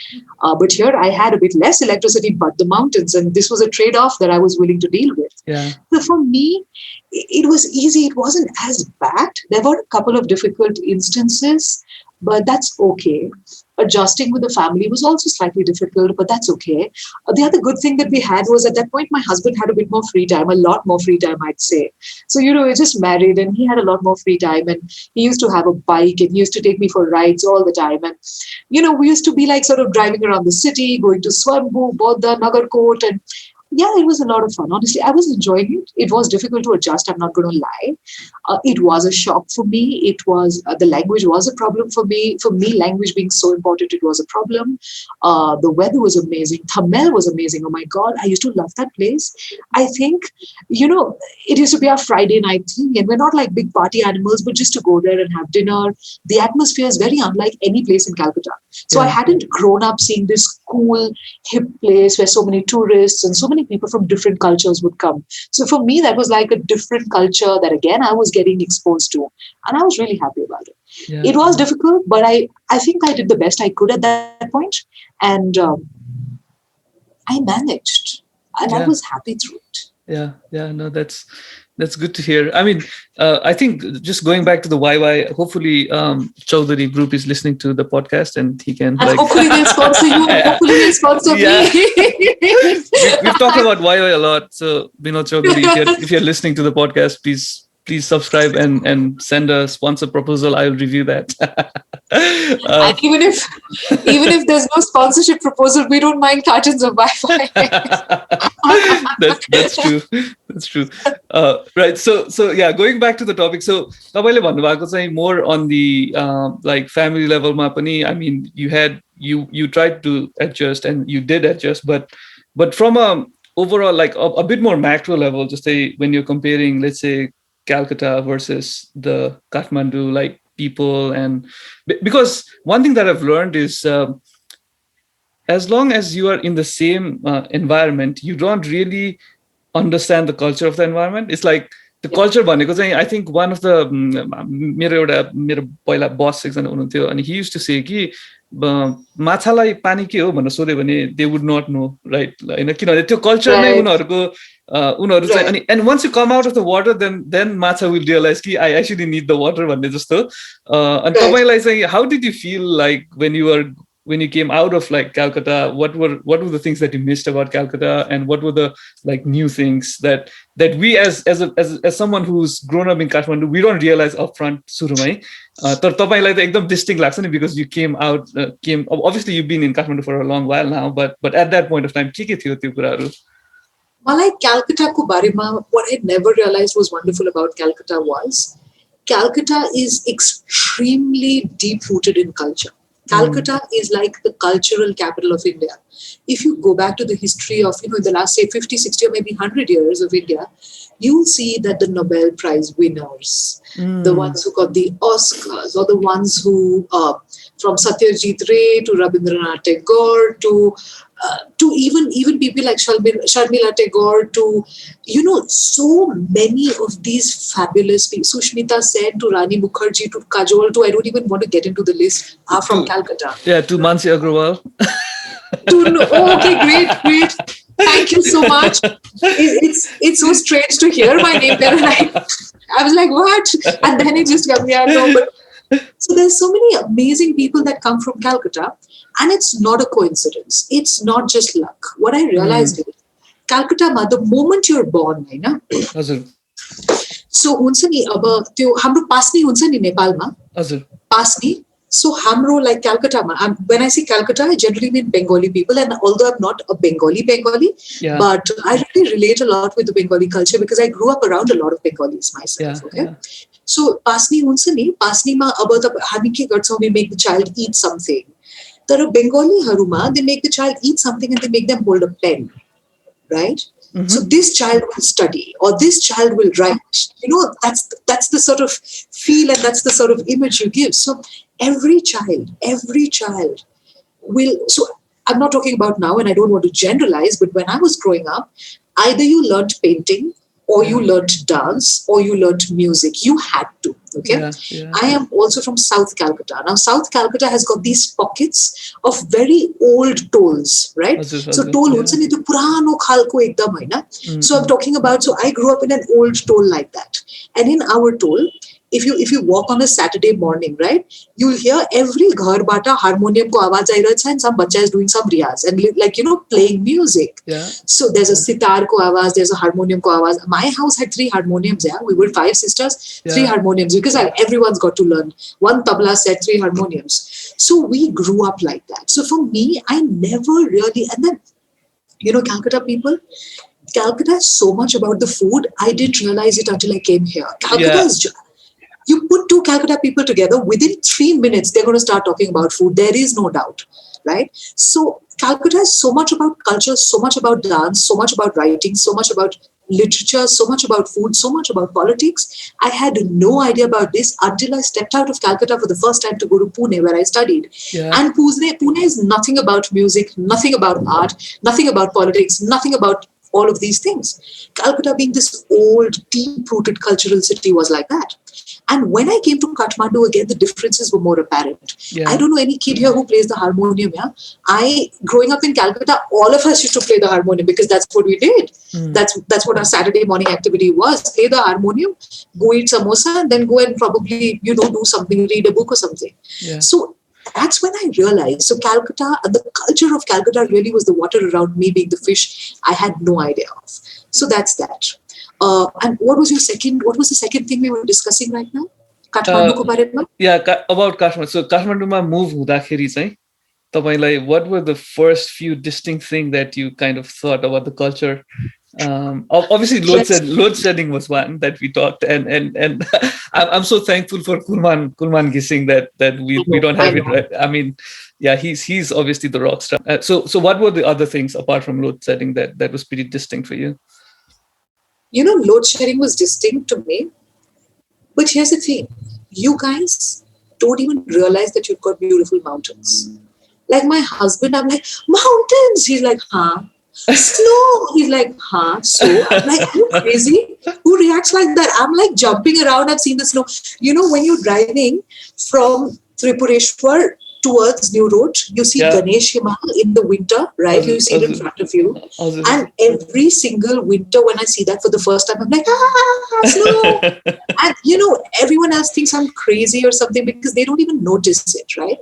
But here I had a bit less electricity, but the mountains. And this was a trade-off that I was willing to deal with. Yeah. So for me, it was easy. It wasn't as bad. There were a couple of difficult instances, but that's okay. Adjusting with the family was also slightly difficult, but that's okay. The other good thing that we had was at that point, my husband had a bit more free time, a lot more free time, I'd say. So, we just married and he had a lot more free time, and he used to have a bike and he used to take me for rides all the time. And, we used to be like sort of driving around the city, going to Swambhu, Bodha, Nagarkot, and yeah, it was a lot of fun. Honestly, I was enjoying it. It was difficult to adjust. I'm not going to lie. It was a shock for me. It was the language was a problem for me. For me, language being so important, it was a problem. The weather was amazing. Thamel was amazing. Oh my God, I used to love that place. I think, it used to be our Friday night thing, and we're not like big party animals, but just to go there and have dinner. The atmosphere is very unlike any place in Calcutta. So I hadn't grown up seeing this cool, hip place where so many tourists and so many people from different cultures would come. So for me, that was like a different culture that, again, I was getting exposed to. And I was really happy about it. Yeah. It was difficult, but I think I did the best I could at that point. And I managed. And I was happy through it. Yeah. No, that's good to hear. I mean, I think just going back to the YY, hopefully Chaudhary Group is listening to the podcast and he can... And hopefully they'll sponsor you. Hopefully they'll sponsor me. We've talked about YY a lot. So, Binod Chaudhary, if you're listening to the podcast, please subscribe and send a sponsor proposal. I'll review that. And even if there's no sponsorship proposal, we don't mind cartons of Wi-Fi. That's true. Right. So yeah, going back to the topic. So more on the like family level mapani. I mean, you tried to adjust and you did adjust, but from a overall like a bit more macro level, just say when you're comparing, let's say, Calcutta versus the Kathmandu like people, and because one thing that I've learned is as long as you are in the same environment, you don't really understand the culture of the environment. It's like the culture because I think one of the मेरो boss and he used to say कि माछालाई पानी के हो भनेर सोध्यो भने they would not know, right? हैन किनभने त्यो कल्चर नै उनीहरु चाहिँ and once you come out of the water then माछा will realize कि I actually need the water भन्ने जस्तो अनि तपाईलाई चाहिँ how did you feel like when you came out of like Calcutta? What were the things that you missed about Calcutta, and what were the like new things that we as someone who's grown up in Kathmandu, we don't realize upfront surumai तर तपाईलाई त एकदम distinct लाग्छ नि because you came obviously you've been in Kathmandu for a long while now, but at that point of time के थियो त्यो कुराहरु? मलाई Calcutta को बारेमा what I never realized was wonderful about Calcutta was Calcutta is extremely deep rooted in culture. Calcutta is like the cultural capital of India. If you go back to the history of, the last, say, 50, 60 or maybe 100 years of India, you'll see that the Nobel Prize winners, the ones who got the Oscars, or the ones who, from Satyajit Ray to Rabindranath Tagore to to even people like Sharmila Tagore, to so many of these fabulous people, Sushmita Sen, to Rani Mukherjee, to Kajol, to I don't even want to get into the list, are from Calcutta. Yeah, to Mansi Agrawal. Okay, great. Thank you so much. It's so strange to hear my name there, and I was like, what? And then it just got me out. No, but so there's so many amazing people that come from Calcutta, and it's not a coincidence. It's not just luck. What I realized is, Calcutta, the moment you're born, हजुर so हुन्छ नि अब त्यो हाम्रो पास्नी हुन्छ नि नेपालमा हजुर पास्नी. So hamro, like Calcutta, when I say Calcutta, I generally mean Bengali people. And although I'm not a Bengali, yeah. but I really relate a lot with the Bengali culture because I grew up around a lot of Bengalis myself. Yeah, okay. Yeah. So pasni hunsa ni, pasni ma aba hami ke garchhau, we make the child eat something. Tara Bengali haruma, they make the child eat something and they make them hold a pen, right? Mm-hmm. So this child will study, or this child will write. That's the sort of feel, and that's the sort of image you give. So every child will. So I'm not talking about now, and I don't want to generalize, but when I was growing up, either you learned painting, or you learned dance, or you learned music. You had to. Okay. Yeah. I am also from South Calcutta. Now, South Calcutta has got these pockets of very old tolls, right? So toll huncha ni to purano khalko ekdam haina. So I'm talking about. So I grew up in an old toll like that, and in our toll, if you walk on a Saturday morning, right, you'll hear every ghar bata harmonium ko awaaz aayirahcha and some bacha is doing some riyaz and playing music. Yeah. So there's a sitar ko awaaz, there's a harmonium ko awaaz. My house had 3 harmoniums. Yeah, we were 5 sisters, 3 harmoniums because everyone's got to learn. 1 tabla set, 3 harmoniums. So we grew up like that. So for me, I never really, and then Calcutta people. Calcutta is so much about the food. I didn't realize it until I came here. Calcutta is. You put 2 Calcutta people together, within 3 minutes, they're going to start talking about food. There is no doubt, right? So Calcutta is so much about culture, so much about dance, so much about writing, so much about literature, so much about food, so much about politics. I had no idea about this until I stepped out of Calcutta for the first time to go to Pune, where I studied. Yeah. And Pune is nothing about music, nothing about art, nothing about politics, nothing about all of these things. Calcutta, being this old, deep-rooted cultural city, was like that. And when I came to Kathmandu again, the differences were more apparent. Yeah. I don't know any kid here who plays the harmonium. Yeah, growing up in Calcutta, all of us used to play the harmonium because that's what we did. That's what our Saturday morning activity was: play the harmonium, go eat samosa, and then go and probably do something, read a book or something. Yeah. So that's when I realized. So Calcutta, the culture of Calcutta really was the water around me being the fish I had no idea of. So that's that. And what was the second thing we were discussing right now? Kathmandu ko barema? Yeah, about Kathmandu. So Kathmandu ma move hudakheri chai tapailai, what were the first few distinct things that you kind of thought about the culture? Obviously load shedding was one that we talked, and I'm so thankful for Kulman Gising that we don't have it right. I mean, yeah, he's obviously the rock star. So what were the other things apart from load shedding that was pretty distinct for you? Load shedding was distinct to me. But here's the thing. You guys don't even realize that you've got beautiful mountains. Like my husband, I'm like, mountains. He's like, huh? Snow. He's like, huh? So I'm like, are you crazy? Who reacts like that? I'm like jumping around. I've seen the snow. When you're driving from Tripureshwar towards New Road, you see Ganesh Himal in the winter, right? You see it in front of you. And every single winter when I see that for the first time, I'm like, snow. And everyone else thinks I'm crazy or something because they don't even notice it, right?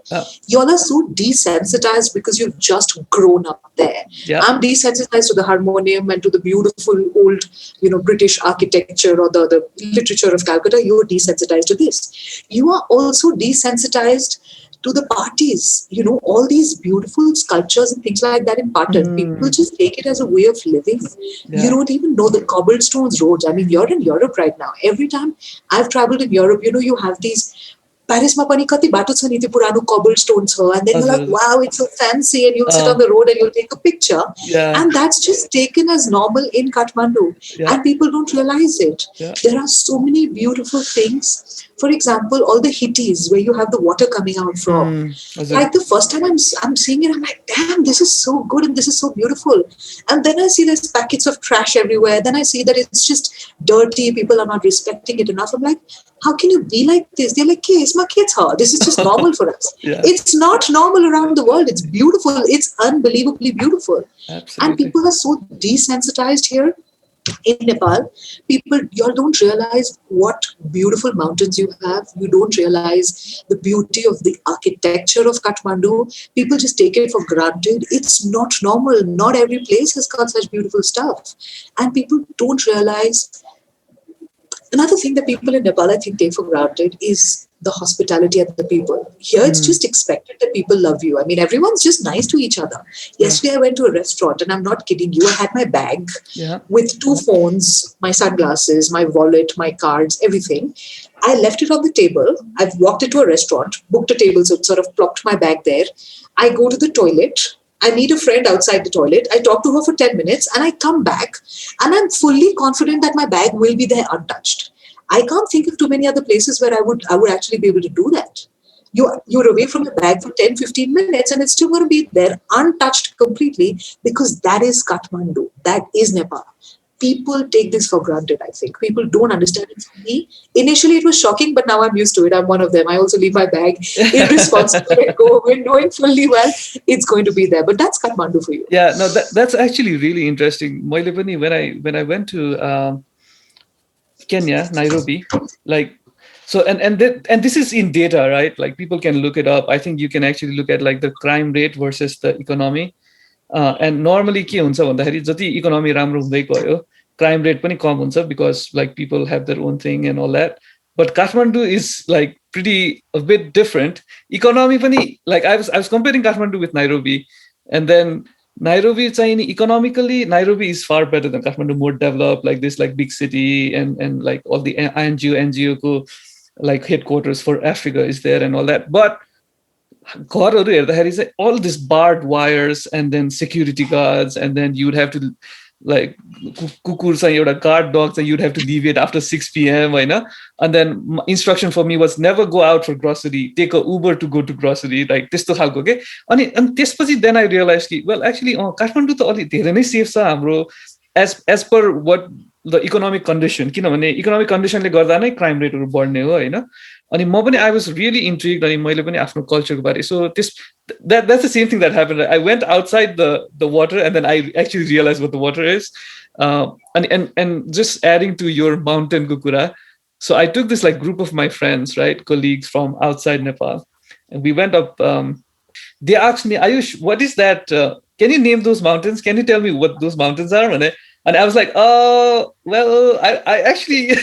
Y'all are so desensitized because you've just grown up there. I'm desensitized to the harmonium and to the beautiful old, British architecture or the literature of Calcutta. You're desensitized to this. You are also desensitized to the parties, all these beautiful sculptures and things like that in Patan. People just take it as a way of living. Yeah. You don't even know the cobblestones roads. I mean, you're in Europe right now. Every time I've traveled in Europe, you have these Paris ma pani kati bato cha ni tyo purano cobblestones ho, and then you're like, wow, it's so fancy, and you'll sit on the road and you'll take a picture. Yeah. And that's just taken as normal in Kathmandu. Yeah. And people don't realize it. Yeah. There are so many beautiful things For example, all the hitties where you have the water coming out from. Like the first time I'm seeing it, I'm like, damn, this is so good and this is so beautiful. And then I see there's packets of trash everywhere. Then I see that it's just dirty. People are not respecting it enough. I'm like, how can you be like this? They're like, hey, isma kids ha. This is just normal for us. Yeah. It's not normal around the world. It's beautiful. It's unbelievably beautiful. Absolutely. And people are so desensitized here. In Nepal, people, y'all don't realize what beautiful mountains you have. You don't realize the beauty of the architecture of Kathmandu. People just take it for granted. It's not normal. Not every place has got such beautiful stuff. And people don't realize. Another thing that people in Nepal, I think, take for granted is the hospitality of the people. Here, it's just expected that people love you. I mean, everyone's just nice to each other. Yesterday, I went to a restaurant, and I'm not kidding you. I had my bag with 2 phones, my sunglasses, my wallet, my cards, everything. I left it on the table. I've walked into a restaurant, booked a table, so sort of plopped my bag there. I go to the toilet. I meet a friend outside the toilet. I talk to her for 10 minutes and I come back and I'm fully confident that my bag will be there untouched. I can't think of too many other places where I would actually be able to do that. You're away from your bag for 10, 15 minutes and it's still going to be there untouched completely because that is Kathmandu. That is Nepal. People take this for granted, I think. People don't understand it. For me, initially it was shocking, but now I'm used to it. I'm one of them. I also leave my bag irresponsible and go away knowing fully well it's going to be there. But that's Kathmandu for you. Yeah, no, that's actually really interesting. When I went to Kenya, Nairobi, like, so and this is in data, right? Like people can look it up. I think you can actually look at like the crime rate versus the economy. And normally के हुन्छ भन्दाखेरि जति economy राम्रो हुँदै गयो crime rate पनि कम हुन्छ because like people have their own thing and all that. But Kathmandu is like pretty a bit different. Economy पनि like I was comparing Kathmandu with Nairobi, and then Nairobi economically Nairobi is far better than Kathmandu, more developed, like this like big city and like all the NGO ko like headquarters for Africa is there and all that. But there is all these barbed wires and then security guards, and then you'd have to like guard dogs and you'd have to leave it after 6 p.m. And then instruction for me was never go out for grocery, take a Uber to go to grocery, like this to how go. And then I realized, well, actually, Kathmandu to only धेरै safe bro, as per what the economic condition, economic condition le garda nai crime rate बढ्ने हो हैन. अनि म पनि I was really intrigued अनि मैले पनि आफ्नो culture बारे. So that's the same thing that happened. I went outside the water and then I actually realized what the water is. And just adding to your mountain kukura. So I took this like group of my friends, right, colleagues from outside Nepal, and we went up. They asked me, Ayush, what is that? Can you name those mountains? Can you tell me what those mountains are? And I was like, oh, well, I actually I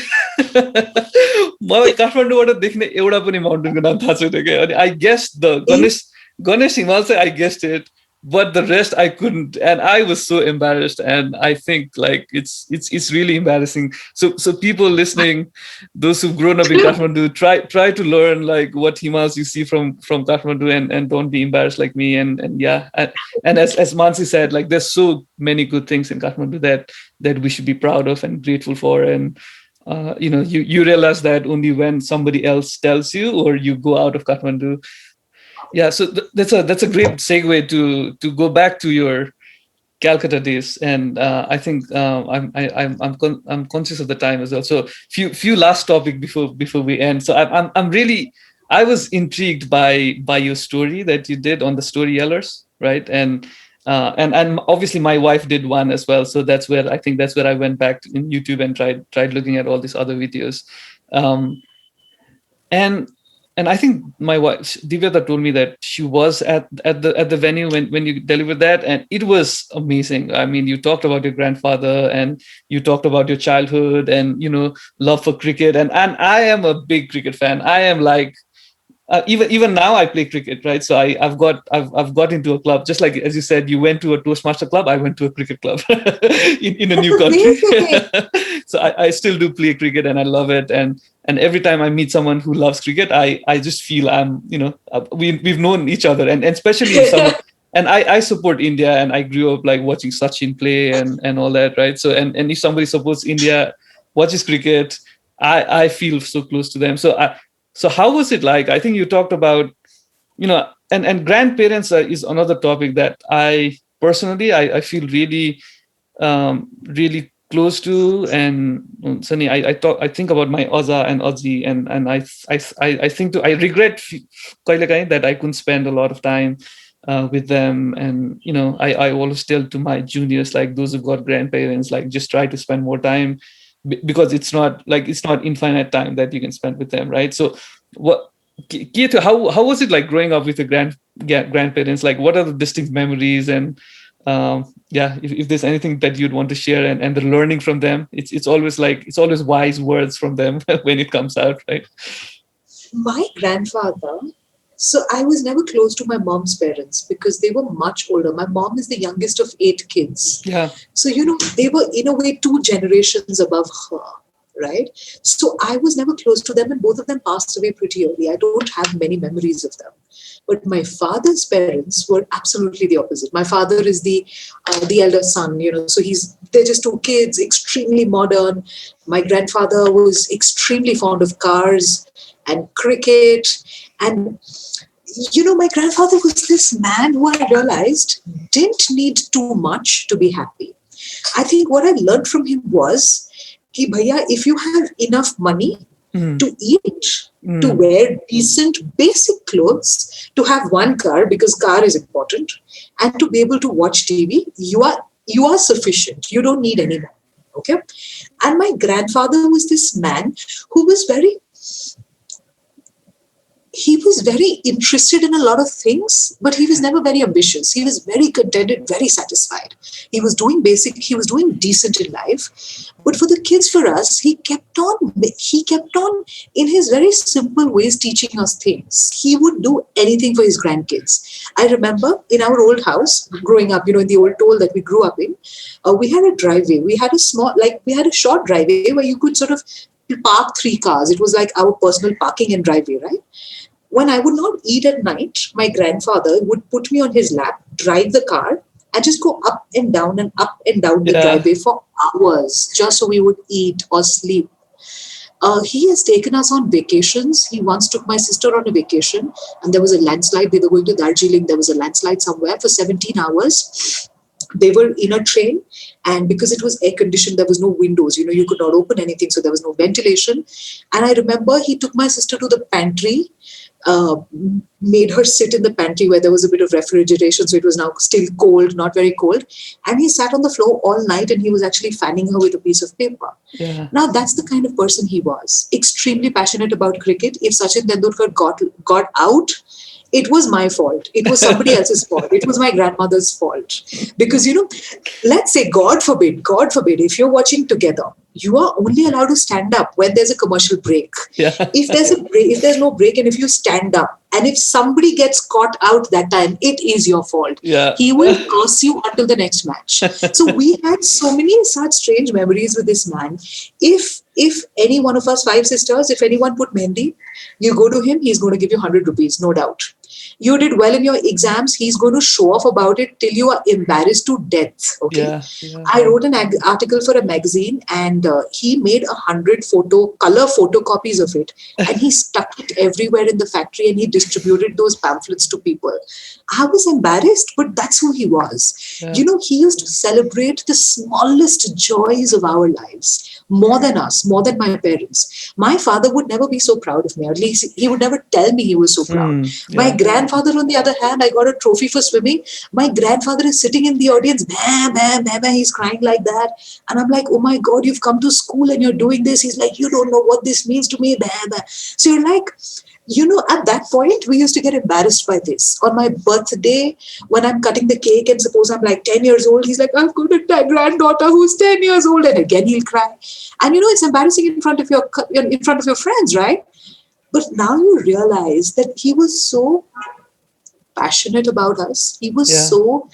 guessed the Ganesh Himalaya, I guessed it, but the rest I couldn't, and I was so embarrassed. And I think like it's really embarrassing. So people listening, those who've grown up in Kathmandu, try to learn like what Himalayas you see from Kathmandu, and don't be embarrassed like me. And as Mansi said, like there's so many good things in Kathmandu that we should be proud of and grateful for. And you realize that only when somebody else tells you or you go out of Kathmandu. Yeah, so that's a great segue to go back to your Calcutta days, and I think I'm conscious of the time as well. So few last topic before we end. So I was intrigued by your story that you did on the Story Yellers, right? And obviously my wife did one as well. So that's where I went back in YouTube and tried looking at all these other videos, and I think my wife Divyata told me that she was at the venue when you delivered that, and it was amazing. I mean, you talked about your grandfather and you talked about your childhood and love for cricket, and I am a big cricket fan. I am like even now I play cricket, right? So I've got into a club, just like as you said, you went to a Toastmaster club. I went to a cricket club in a new country. So I still do play cricket and I love it. And every time I meet someone who loves cricket, I just feel we've known each other, and especially in summer. And I support India, and I grew up like watching Sachin play and all that, right? So and if somebody supports India, watches cricket, I feel so close to them. So So how was it like? I think you talked about, and grandparents is another topic that I personally, I feel really, really close to. And Sunny, I think about my Oza and Ozzy, and I think I regret that I couldn't spend a lot of time with them. And I always tell to my juniors, like those who got grandparents, like just try to spend more time, because it's not infinite time that you can spend with them, right? So what, Keith, how was it like growing up with your grandparents? Like, what are the distinct memories? And if there's anything that you'd want to share, and the learning from them, it's always wise words from them when it comes out, right? My grandfather, so I was never close to my mom's parents because they were much older. My mom is the youngest of 8 kids. Yeah. So, they were in a way 2 generations above her, right? So I was never close to them, and both of them passed away pretty early. I don't have many memories of them. But my father's parents were absolutely the opposite. My father is the elder son, so they're just 2 kids, extremely modern. My grandfather was extremely fond of cars and cricket. And, my grandfather was this man who I realized didn't need too much to be happy. I think what I learned from him was, ki bhaiya, if you have enough money to eat, to wear decent basic clothes, to have one car, because car is important, and to be able to watch TV, you are sufficient. You don't need any more. Okay? And my grandfather was this man who was very interested in a lot of things, but he was never very ambitious. He was very contented, very satisfied. He was doing decent in life. But for the kids, for us, he kept on in his very simple ways teaching us things. He would do anything for his grandkids. I remember in our old house, growing up, in the old toll that we grew up in, we had a driveway. We had a short driveway where you could sort of park 3 cars. It was like our personal parking and driveway, right? When I would not eat at night, my grandfather would put me on his lap, drive the car, and just go up and down the driveway for hours, just so we would eat or sleep. He has taken us on vacations. He once took my sister on a vacation, and there was a landslide. They were going to Darjeeling. There was a landslide somewhere for 17 hours. They were in a train, and because it was air conditioned, there was no windows. You could not open anything, so there was no ventilation. And I remember he took my sister to the pantry, made her sit in the pantry where there was a bit of refrigeration, so it was now still cold, not very cold. And he sat on the floor all night, and he was actually fanning her with a piece of paper. Yeah. Now, that's the kind of person he was. Extremely passionate about cricket. If Sachin Tendulkar got out, it was my fault. It was somebody else's fault. It was my grandmother's fault. Because, let's say, God forbid, if you're watching together, you are only allowed to stand up when there's a commercial break. Yeah. If there's no break, and if you stand up, and if somebody gets caught out that time, it is your fault. Yeah. He will curse you until the next match. So we had so many such strange memories with this man. If any one of us 5 sisters, if anyone put mehendi, you go to him, he's going to give you 100 rupees, no doubt. You did well in your exams, he's going to show off about it till you are embarrassed to death. Okay. Yeah. I wrote an article for a magazine, and he made 100 color photocopies of it, and he stuck it everywhere in the factory, and he distributed those pamphlets to people. I was embarrassed, but that's who he was. Yeah. He used to celebrate the smallest joys of our lives more than us, more than my parents. My father would never be so proud of me. At least he would never tell me he was so proud. Yeah. My grandfather, on the other hand, I got a trophy for swimming. My grandfather is sitting in the audience, bah, bah, bah, bah, he's crying like that. And I'm like, oh my God, you've come to school and you're doing this. He's like, you don't know what this means to me. Bah, bah. So you're like, at that point, we used to get embarrassed by this. On my birthday, when I'm cutting the cake, and suppose I'm like 10 years old, he's like, I've got a granddaughter who's 10 years old. And again, he'll cry. And it's embarrassing in front of your friends, right? But now you realize that he was so passionate about us. He was so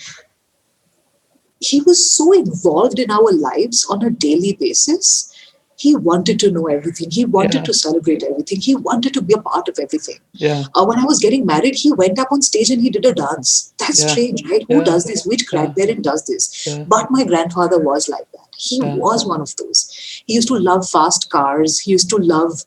involved in our lives on a daily basis. He wanted to know everything. He wanted to celebrate everything. He wanted to be a part of everything. Yeah. When I was getting married, he went up on stage and he did a dance. That's strange, right? Who does this? Which grandparent does this? Yeah. But my grandfather was like that. He was one of those. He used to love fast cars. He used to love,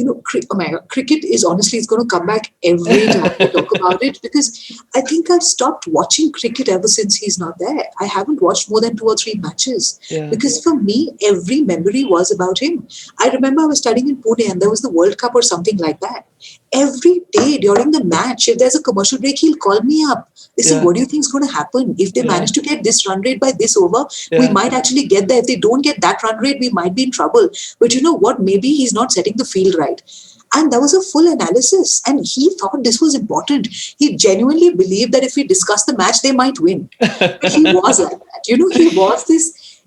oh my God, cricket is honestly, it's going to come back every time we talk about it, because I think I've stopped watching cricket ever since he's not there. I haven't watched more than 2 or 3 matches Yeah. because for me, every memory was about him. I remember I was studying in Pune and there was the World Cup or something like that. Every day during the match, if there's a commercial break, he'll call me up. They say, Yeah. what do you think is going to happen? If they Yeah. manage to get this run rate by this over, we Yeah. might actually get there. If they don't get that run rate, we might be in trouble. But you know what? Maybe he's not setting the field right. And that was a full analysis. And he thought this was important. He genuinely believed that if we discuss the match, they might win. But he was like that.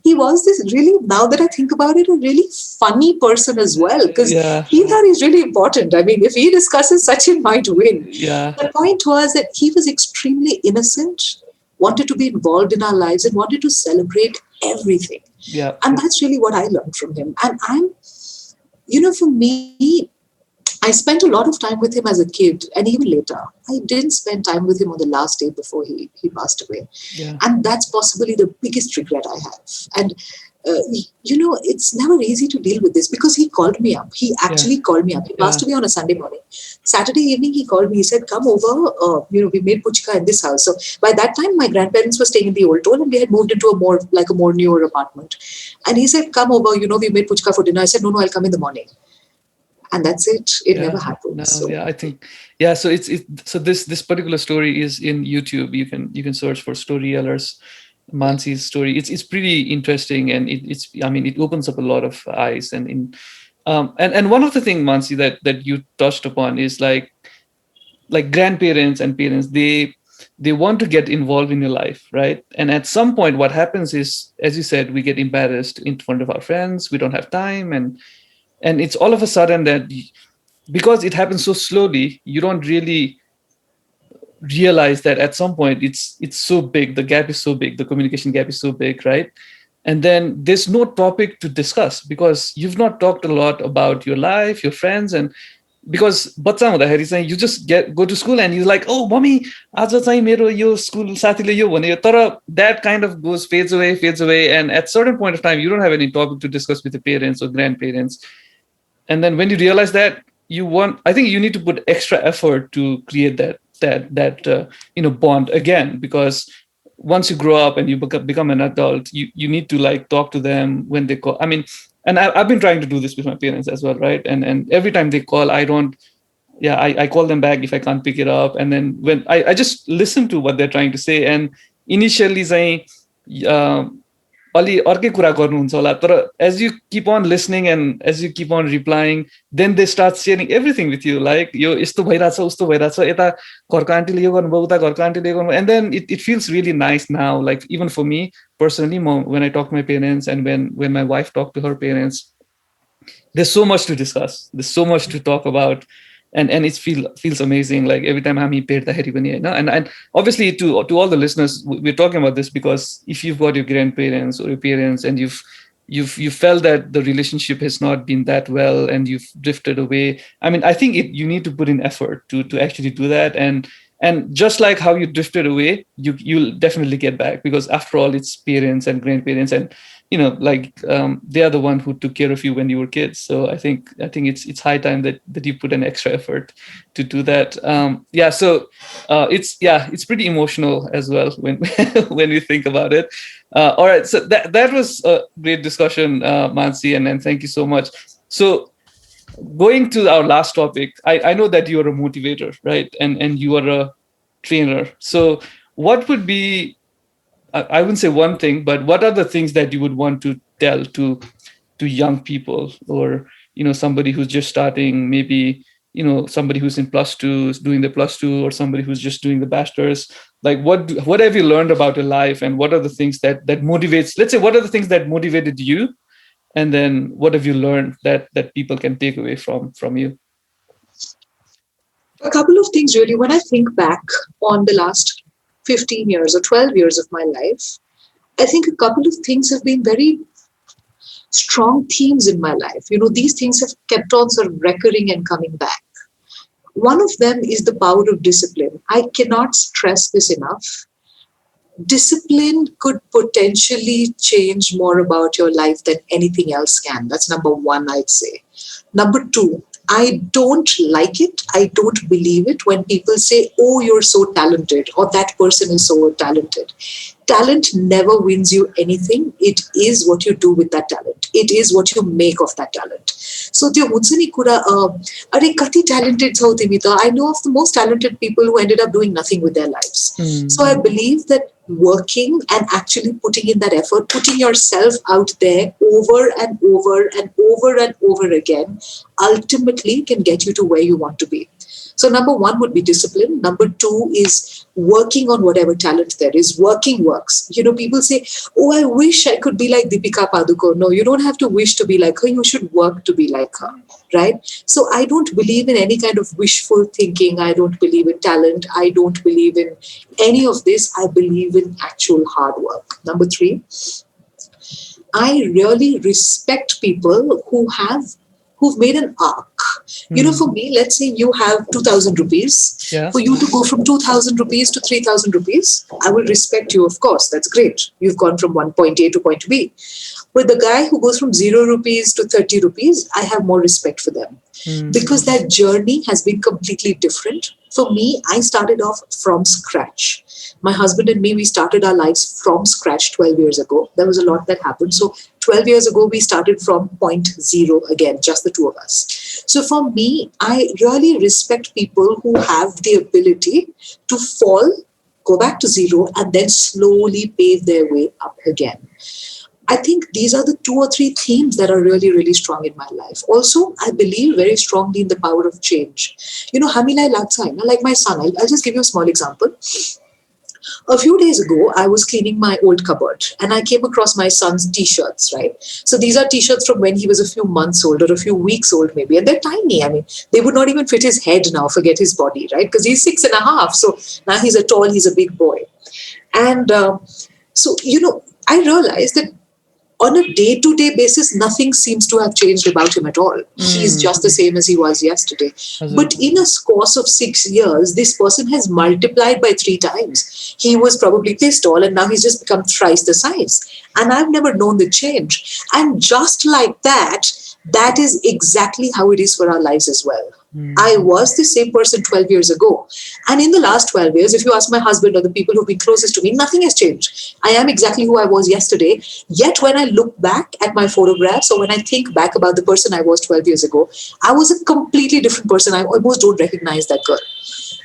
He was this really, now that I think about it, a really funny person as well. Because Yeah. he thought he's really important. I mean, if he discusses, Sachin might win. Yeah. The point was that he was extremely innocent, wanted to be involved in our lives, and wanted to celebrate everything. Yeah. And that's really what I learned from him. And for me, I spent a lot of time with him as a kid and even later. I didn't spend time with him on the last day before he passed away. Yeah. And that's possibly the biggest regret I have. And, it's never easy to deal with this because he called me up. He actually called me up. He passed away on a Sunday morning. Saturday evening, he called me. He said, come over. We made puchka in this house. So by that time, my grandparents were staying in the old toll and we had moved into a more newer apartment. And he said, come over. We made puchka for dinner. I said, no, I'll come in the morning. And that's it. It never happened. No, so. yeah, I think, yeah. So so this particular story is in YouTube. You can search for Storytellers, Mansi's story. It's pretty interesting, and it opens up a lot of eyes. And one of the things, Mansi, that you touched upon is like grandparents and parents. They want to get involved in your life, right? And at some point, what happens is, as you said, we get embarrassed in front of our friends. We don't have time, and it's all of a sudden that because it happens so slowly, you don't really realize that at some point it's so big, the gap is so big, the communication gap is so big, right? And then there's no topic to discuss because you've not talked a lot about your life, your friends, and because you just go to school and you're like, oh mommy, आज चाहिँ मेरो यो school साथीले यो भन्यो, तर that kind of fades away, and at certain point of time you don't have any topic to discuss with your parents or grandparents. And then when you realize that, I think you need to put extra effort to create that bond again, because once you grow up and you become an adult, you need to talk to them when they call. I mean, and I've been trying to do this with my parents as well, right? And every time they call, I call them back if I can't pick it up, and then when I just listen to what they're trying to say. And initially अलि अर्कै कुरा गर्नुहुन्छ होला, तर as you keep on listening and as you keep on replying, then they start sharing everything with you, like यो यस्तो भइराछ उस्तो भइराछ, यता घरको आन्टीले यो गर्नुभयो, उता घरको आन्टीले यो गर्नुभयो. And then it feels really nice now, like even for me personally, when I talk to my parents and when my wife talk to her parents, there's so much to discuss, there's so much to talk about. And it feels amazing, like every time हामी भेट्दाखेरि पनि हैन. And obviously to all the listeners, we're talking about this because if you've got your grandparents or your parents and you've felt that the relationship has not been that well and you've drifted away, I mean, I think you need to put in effort to actually do that. And just like how you drifted away, you'll definitely get back, because after all, it's parents and grandparents, and they are the one who took care of you when you were kids. So I think it's high time that you put an extra effort to do that. So it's pretty emotional as well when when we think about it. All right, so that was a great discussion, Mansi, and thank you so much. So going to our last topic, I know that you are a motivator, right? And you are a trainer. So what would be, I wouldn't say one thing, but what are the things that you would want to tell to young people, or somebody who's just starting, maybe somebody who's in +2, doing the +2, or somebody who's just doing the bachelor's? Like what have you learned about your life, and what are the things that motivates? Let's say, what are the things that motivated you, and then what have you learned that people can take away from you? A couple of things, really. When I think back on the last 15 years or 12 years of my life, I think a couple of things have been very strong themes in my life. These things have kept on sort of recurring and coming back. One of them is the power of discipline. I cannot stress this enough. Discipline could potentially change more about your life than anything else can. That's number one, I'd say. Number two, I don't like it. I don't believe it when people say, oh, you're so talented, or that person is so talented. Talent never wins you anything. It is what you do with that talent. It is what you make of that talent. So त्यो हुन्छ नि कुरा अरे कति talented छौ तिमी त. I know of the most talented people who ended up doing nothing with their lives. So I believe that working and actually putting in that effort, putting yourself out there over and over and over and over again, ultimately can get you to where you want to be. So number one would be discipline. Number two is working on whatever talent there is. Working works. You know, people say, oh, I wish I could be like Deepika Padukone. No, you don't have to wish to be like her. You should work to be like her, right? So I don't believe in any kind of wishful thinking. I don't believe in talent. I don't believe in any of this. I believe in actual hard work. Number three, I really respect people who've made an arc. You know, for me, let's say you have 2,000 rupees. Yeah. For you to go from 2,000 rupees to 3,000 rupees, I will respect you, of course. That's great. You've gone from point A to point B. But the guy who goes from 0 rupees to 30 rupees, I have more respect for them. Because that journey has been completely different. For me, I started off from scratch. My husband and me, we started our lives from scratch 12 years ago. There was a lot that happened. So 12 years ago, we started from point zero again, just the two of us. So for me, I really respect people who have the ability to fall, go back to zero, and then slowly pave their way up again. I think these are the 2 or 3 themes that are really, really strong in my life. Also, I believe very strongly in the power of change. You know, Hamilai Lagsa, like my son, I'll just give you a small example. A few days ago, I was cleaning my old cupboard and I came across my son's t-shirts, right? So these are t-shirts from when he was a few months old or a few weeks old maybe. And they're tiny. I mean, they would not even fit his head now, forget his body, right? Because he's 6.5. So now he's a big boy. And so, you know, I realized that on a day-to-day basis, nothing seems to have changed about him at all. He's just the same as he was yesterday. But in a course of 6 years, this person has multiplied by 3 times. He was probably this tall and now he's just become thrice the size. And I've never known the change. And just like that, that is exactly how it is for our lives as well. I was the same person 12 years ago. And in the last 12 years, if you ask my husband or the people who've been closest to me, nothing has changed. I am exactly who I was yesterday. Yet when I look back at my photographs or when I think back about the person I was 12 years ago, I was a completely different person. I almost don't recognize that girl.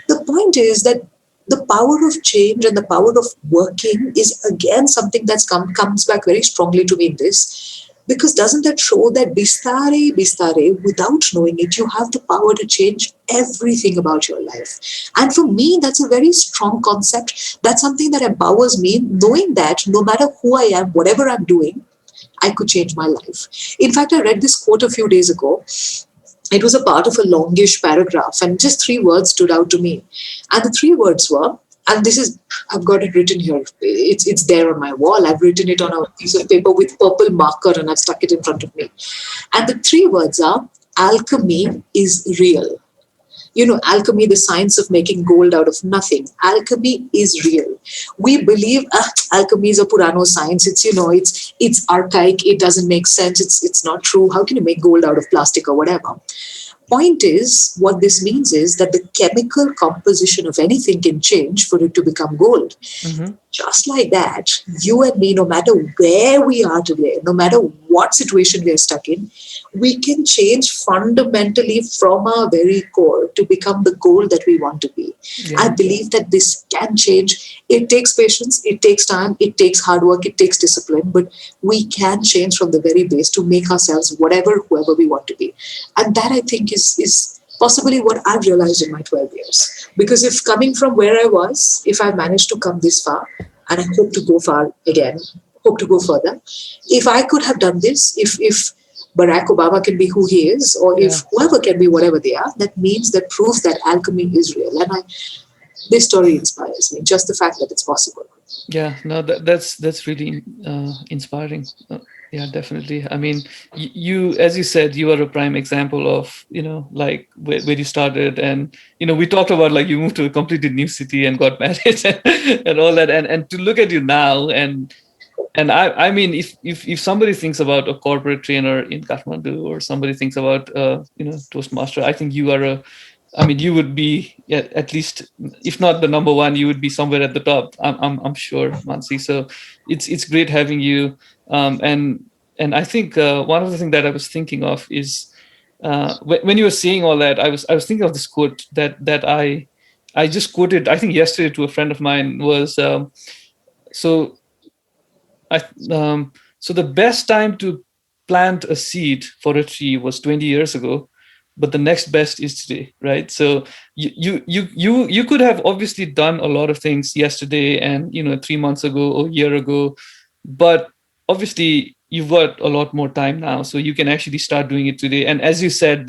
The point is that the power of change and the power of working is again something that comes back very strongly to me in this. Because doesn't that show that bistare, without knowing it, you have the power to change everything about your life? And for me, that's a very strong concept. That's something that empowers me, knowing that no matter who I am, whatever I'm doing, I could change my life. In fact, I read this quote a few days ago. It was a part of a longish paragraph, and just 3 words stood out to me. And the 3 words were, and this is, I've got it written here. It's there on my wall. I've written it on a piece of paper with purple marker and I've stuck it in front of me. And the 3 words are, alchemy is real. You know, alchemy, the science of making gold out of nothing. Alchemy is real. We believe alchemy is a Purano science. It's, you know, it's archaic. It doesn't make sense. It's not true. How can you make gold out of plastic or whatever? Point is, what this means is that the chemical composition of anything can change for it to become gold. Just like that, you and me, no matter where we are today, no matter what situation we are stuck in, we can change fundamentally from our very core to become the goal that we want to be. Yeah. I believe that this can change. It takes patience, it takes time, it takes hard work, it takes discipline, but we can change from the very base to make ourselves whoever we want to be. And that, I think, is possibly what I've realized in my 12 years. Because if coming from where I was, if I managed to come this far, and I hope to go far again, hope to go further, if I could have done this, if Barack Obama can be who he is, or if whoever can be whatever they are, that means that proves that alchemy is real. And this story inspires me, just the fact that it's possible. Yeah, no, that's really inspiring. Yeah, definitely. I mean, you, as you said, you are a prime example of, you know, like where you started. And, you know, we talked about like you moved to a completely new city and got married and all that. And to look at you now and And I mean, if somebody thinks about a corporate trainer in Kathmandu, or somebody thinks about Toastmaster, I think you are you would be at least, if not the number one, you would be somewhere at the top. I'm sure, Mansi. So it's great having you. And I think one of the things that I was thinking of is when you were saying all that, I was thinking of this quote that I just quoted, I think yesterday, to a friend of mine. Was so I so the best time to plant a seed for a tree was 20 years ago, but the next best is today, right? So you could have obviously done a lot of things yesterday, and 3 months ago or a year ago, but obviously you've got a lot more time now, so you can actually start doing it today. And as you said,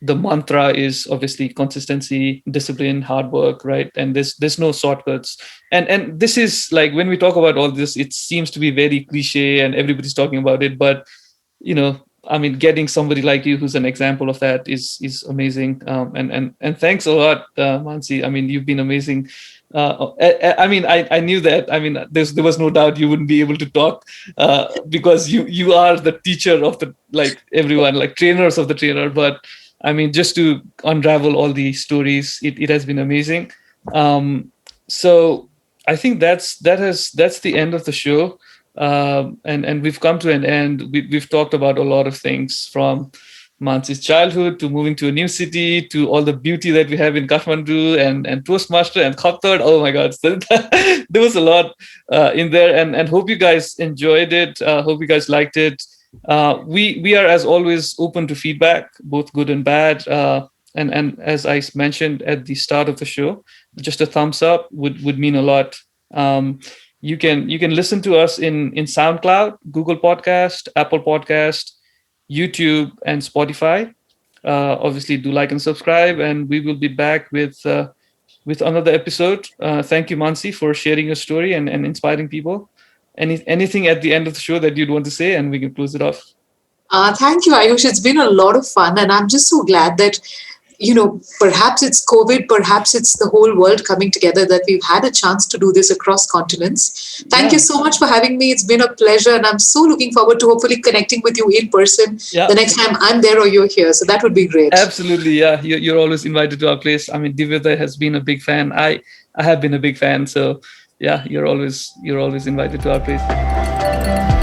the mantra is obviously consistency, discipline, hard work, right? And there's no shortcuts. And this is like, when we talk about all this, it seems to be very cliche and everybody's talking about it, but getting somebody like you who's an example of that is amazing. And thanks a lot, Mansi. I mean, you've been amazing. I knew that. I mean, there was no doubt you wouldn't be able to talk, because you are the teacher of the, like, everyone, like trainers of the trainer. But I mean, just to unravel all the stories, it has been amazing. So I think that's the end of the show. And we've come to an end. We've talked about a lot of things, from Mansi's childhood to moving to a new city, to all the beauty that we have in Kathmandu, and Toastmaster and Khatar. Oh my God, there was a lot in there, and hope you guys enjoyed it. Hope you guys liked it. We are, as always, open to feedback, both good and bad. And as I mentioned at the start of the show, just a thumbs up would mean a lot. You can listen to us in SoundCloud, Google Podcast, Apple Podcast, YouTube, and Spotify. Obviously, do like and subscribe, and we will be back with another episode. Thank you, Mansi, for sharing your story and inspiring people. Anything at the end of the show that you'd want to say, and we can close it off? Thank you, Ayush. It's been a lot of fun, and I'm just so glad that, perhaps it's COVID, perhaps it's the whole world coming together, that we've had a chance to do this across continents. Thank you so much for having me. It's been a pleasure, and I'm so looking forward to hopefully connecting with you in person the next time I'm there or you're here. So that would be great. Absolutely, yeah. You're always invited to our place. I mean, Divyata has been a big fan. I have been a big fan. So yeah, you're always invited to our place.